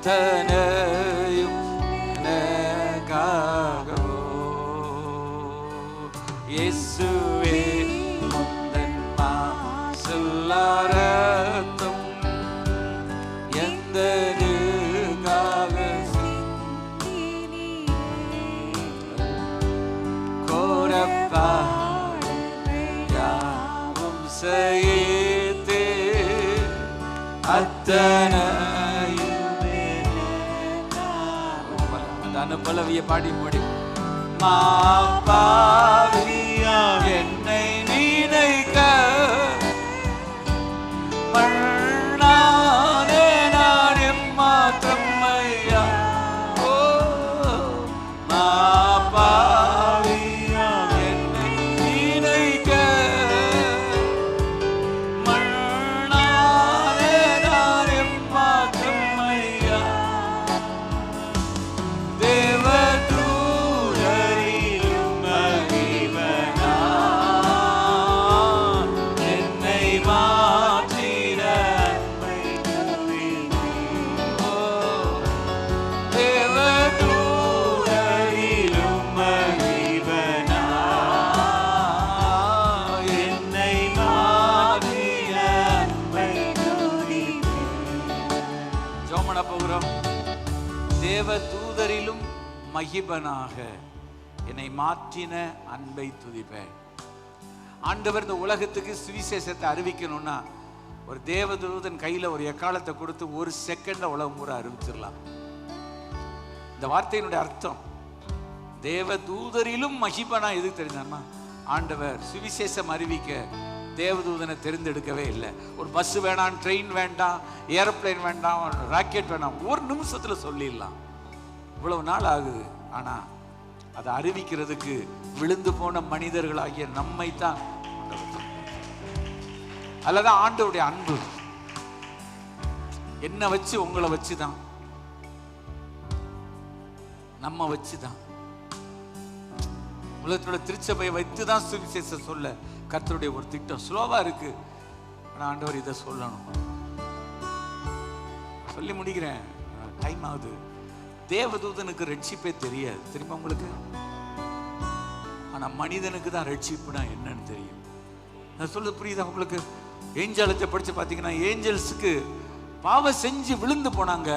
அத்தனையும் எனக்காகவோ இயேசுவே உந்தன் மாசல்லாரத்தும் எந்தனுக்காக கோரப்பா யாவும் செய்தே அத்தனையுமே அந்த அனுபலவிய பாடி முடி மாபாவியா என்னை நினைக்க மண்ணானே நான் எம்மாத்திரம் ஐயா ஓ மாபாவியா என்னை நினைக்க மண்ணானே நான் எம்மாத்திரம் ஐயா தேவதூதரிலும் மகிமனா என்னை மாற்றின அன்பை ஓ தேவதூதரிலும் மகிமனா என்னை மாற்றின அன்பை ஜெபம் பண்ண போகிறோம். தேவ தூதரிலும் மகிபனாக என்னை மாற்றின அன்பை துதிப்பேன். ஆண்டவர் இந்த உலகத்துக்கு சுவிசேஷத்தை அறிவிக்கணும்னா ஒரு தேவதூதன் கையில ஒரு எக்காலத்தை கொடுத்து ஒரு செகண்ட்ல உலகம் பூரா அறிவிச்சிடலாம். இந்த வார்த்தையினுடைய அர்த்தம் தேவதூதரிலும் மகிபனா எதுக்கு தெரிஞ்சாமா? ஆண்டவர் சுவிசேஷம் அறிவிக்க தேவதூதனை தெரிந்தெடுக்கவே இல்லை. ஒரு பஸ் வேண்டாம், ட்ரெயின் வேண்டாம், ஏரோப்ளேன் வேண்டாம், ராக்கெட் வேண்டாம், ஒரு நிமிஷத்துல சொல்லிடலாம். இவ்வளவு நாள் ஆகுது. ஆனா அதை அறிவிக்கிறதுக்கு விழுந்து போன மனிதர்களாகிய நம்மை தான் அல்லதான் ஆண்டவருடைய அன்பு. என்ன வச்சு உங்களை வச்சுதான், நம்ம வச்சுதான், உலகத்தோட திருச்சபையை வைத்துதான் சுவிசேஷம் சொல்ல கர்த்தருடைய ஒரு திட்டம். ஸ்லோவா இருக்கு, ஆனா ஆண்டவர் இதை சொல்லணும். சொல்லி முடிக்கிறேன், டைம் ஆகுது. தேவதூதனுக்கு ரட்சிப்பே தெரியாது, தெரியுமா உங்களுக்கு? ஆனா மனிதனுக்கு தான் ரட்சிப்புனா என்னன்னு தெரியும். நான் சொல்ல புரியுதா உங்களுக்கு? ஏஞ்சலத்தை படிச்சு பார்த்தீங்கன்னா ஏஞ்சல்ஸுக்கு பாவம் செஞ்சு விழுந்து போனாங்க.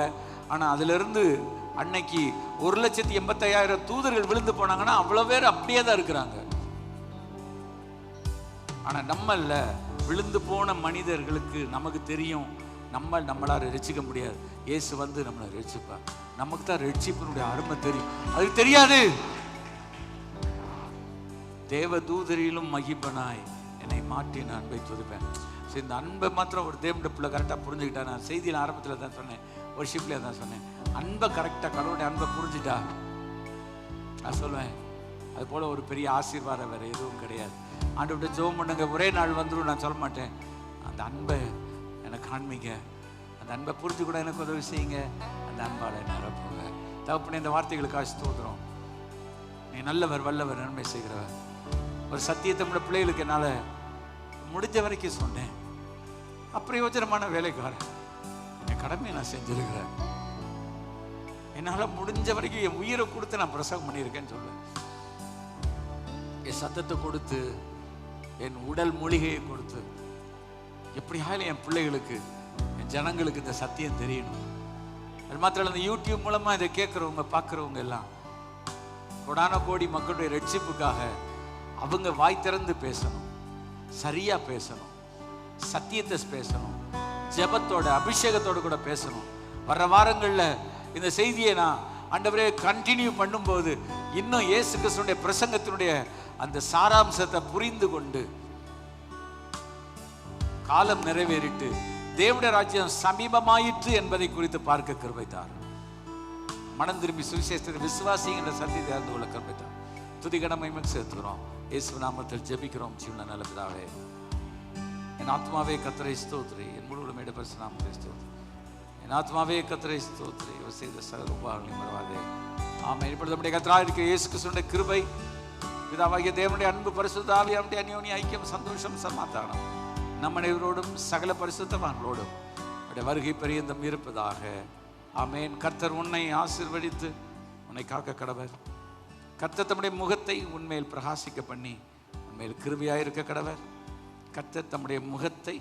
ஆனா அதுல இருந்து அன்னைக்கு 1,85,000 தூதர்கள் விழுந்து போனாங்கன்னா அவ்வளவு பேர் அப்படியே தான் இருக்கிறாங்க. ஆனா நம்மள விழுந்து போன மனிதர்களுக்கு நமக்கு தெரியும் நம்மளால ரட்சிக்க முடியாது. இயேசு வந்து நம்மளை ரட்சிப்பா. நமக்கு தான் ரட்சிப்பினுடைய அருமை தெரியும், அது தெரியாது. தேவதூதரிலும் மகிபனாய் என்னை மாற்றின அன்பை துதிப்பேன். இந்த அன்பை மாத்திரம் ஒரு தேவனுடைய பிள்ளை கரெக்டாக புரிஞ்சுக்கிட்டா, நான் செய்தியில் ஆரம்பத்தில் தான் சொன்னேன், வர்ஷிப்லேயே தான் சொன்னேன், அன்பை கரெக்டாக கடவுளுடைய அன்பை புரிஞ்சுட்டா நான் சொல்லுவேன் அது போல ஒரு பெரிய ஆசீர்வாதம் வேற எதுவும் கிடையாது. ஆண்டவர்கிட்ட ஜெபம் பண்ணுங்க, ஒரே நாள் வந்துடும் நான் சொல்ல மாட்டேன். அந்த அன்பை எனக்கு காண்மிங்க, அந்த அன்பை புரிஞ்சு கூட எனக்கு உதவி செய்யுங்க, அந்த அன்பால் என்ன நிரப்புங்க. தகப்பனே, இந்த வார்த்தைகளுக்காக ஸ்தோத்திரம். நீ நல்லவர், வல்லவர், நன்மை செய்கிறவர். ஒரு சத்தியத்தை நம்மளோட பிள்ளைகளுக்கு என்னால் முடிஞ்ச வரைக்கும் சொன்னேன். அப்பிரயோஜனமான வேலைக்காரன், என் கடமையை நான் செஞ்சிருக்கிறேன். என்னால் முடிஞ்ச வரைக்கும் என் உயிரை கொடுத்து நான் பிரசவம் பண்ணியிருக்கேன்னு சொல்லுவேன். என் சத்தத்தை கொடுத்து, என் உடல் மூலிகையை கொடுத்து, எப்படியாலும் என் பிள்ளைகளுக்கு, என் ஜனங்களுக்கு இந்த சத்தியம் தெரியணும். அது மாத்திரம் இந்த யூடியூப் மூலமா இதை கேட்குறவங்க பார்க்குறவங்க எல்லாம் கோடான கோடி மக்களுடைய ரட்சிப்புக்காக அவங்க வாய் திறந்து பேசணும், சரியா பேசணும், சத்தியத்தை பேசணும், ஜெபத்தோட அபிஷேகத்தோடு கூட பேசணும். வர்ற வாரங்களில் இந்த செய்தியை நான் ஆண்டவரே கண்டினியூ பண்ணும்போது இன்னும் இயேசு கிறிஸ்துவினுடைய பிரசங்கத்தினுடைய அந்த சாராம்சத்தை புரிந்து கொண்டு காலம் நிறைவேறிட்டு தேவனுடைய ராஜ்யம் சமீபமாயிற்று என்பதை குறித்து பார்க்க கிருபை தார். மனம் திரும்பி சுவிசேஷத்தை விசுவாசிங்கிற சத்தியத்தை அறிந்து கொள்ள கிருபை தார். துதி கடமை சேர்த்துக்கிறோம். இயேசு நாமத்தில் ஜெபிக்கிறோம் ஜீவன நல்ல பிதாவே. என் ஆத்மாவே கர்த்தரை ஸ்தோத்திரி, என் முழு இடப்பரிசு நாமத்தை ஸ்தோத்திரி. என் ஆத்மாவே கர்த்தரை ஸ்தோத்திரி, இவர் செய்த சகல உபகாரங்களையும் மறவாதே. ஆமென். இப்பொழுது நம்முடைய கர்த்தராகிய இருக்கிற இயேசு கிறிஸ்துவினுடைய கிருபை, பிதாவாகிய தேவனுடைய அன்பு, பரிசுத்த ஆவியானவருடைய அந்யோன்ய ஐக்கியம், சந்தோஷம், சமாதானம் நம் அனைவரோடும் சகல பரிசுத்தவான்களோடும் வருகை பரியந்தம் இருப்பதாக. ஆமென். கர்த்தர் உன்னை ஆசீர்வதித்து உன்னை காக்க கடவர். கர்த்தர் தம்முடைய முகத்தை உன்மேல் பிரகாசிக்க பண்ணி உன்மேல் கிருபையாய் இருக்க கடவர். கர்த்தர் தம்முடைய முகத்தை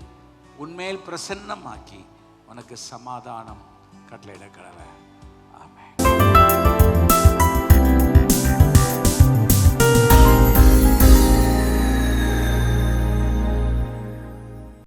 உன்மேல் பிரசன்னமாக்கி உனக்கு சமாதானம் கட்டளையிட கடவர்.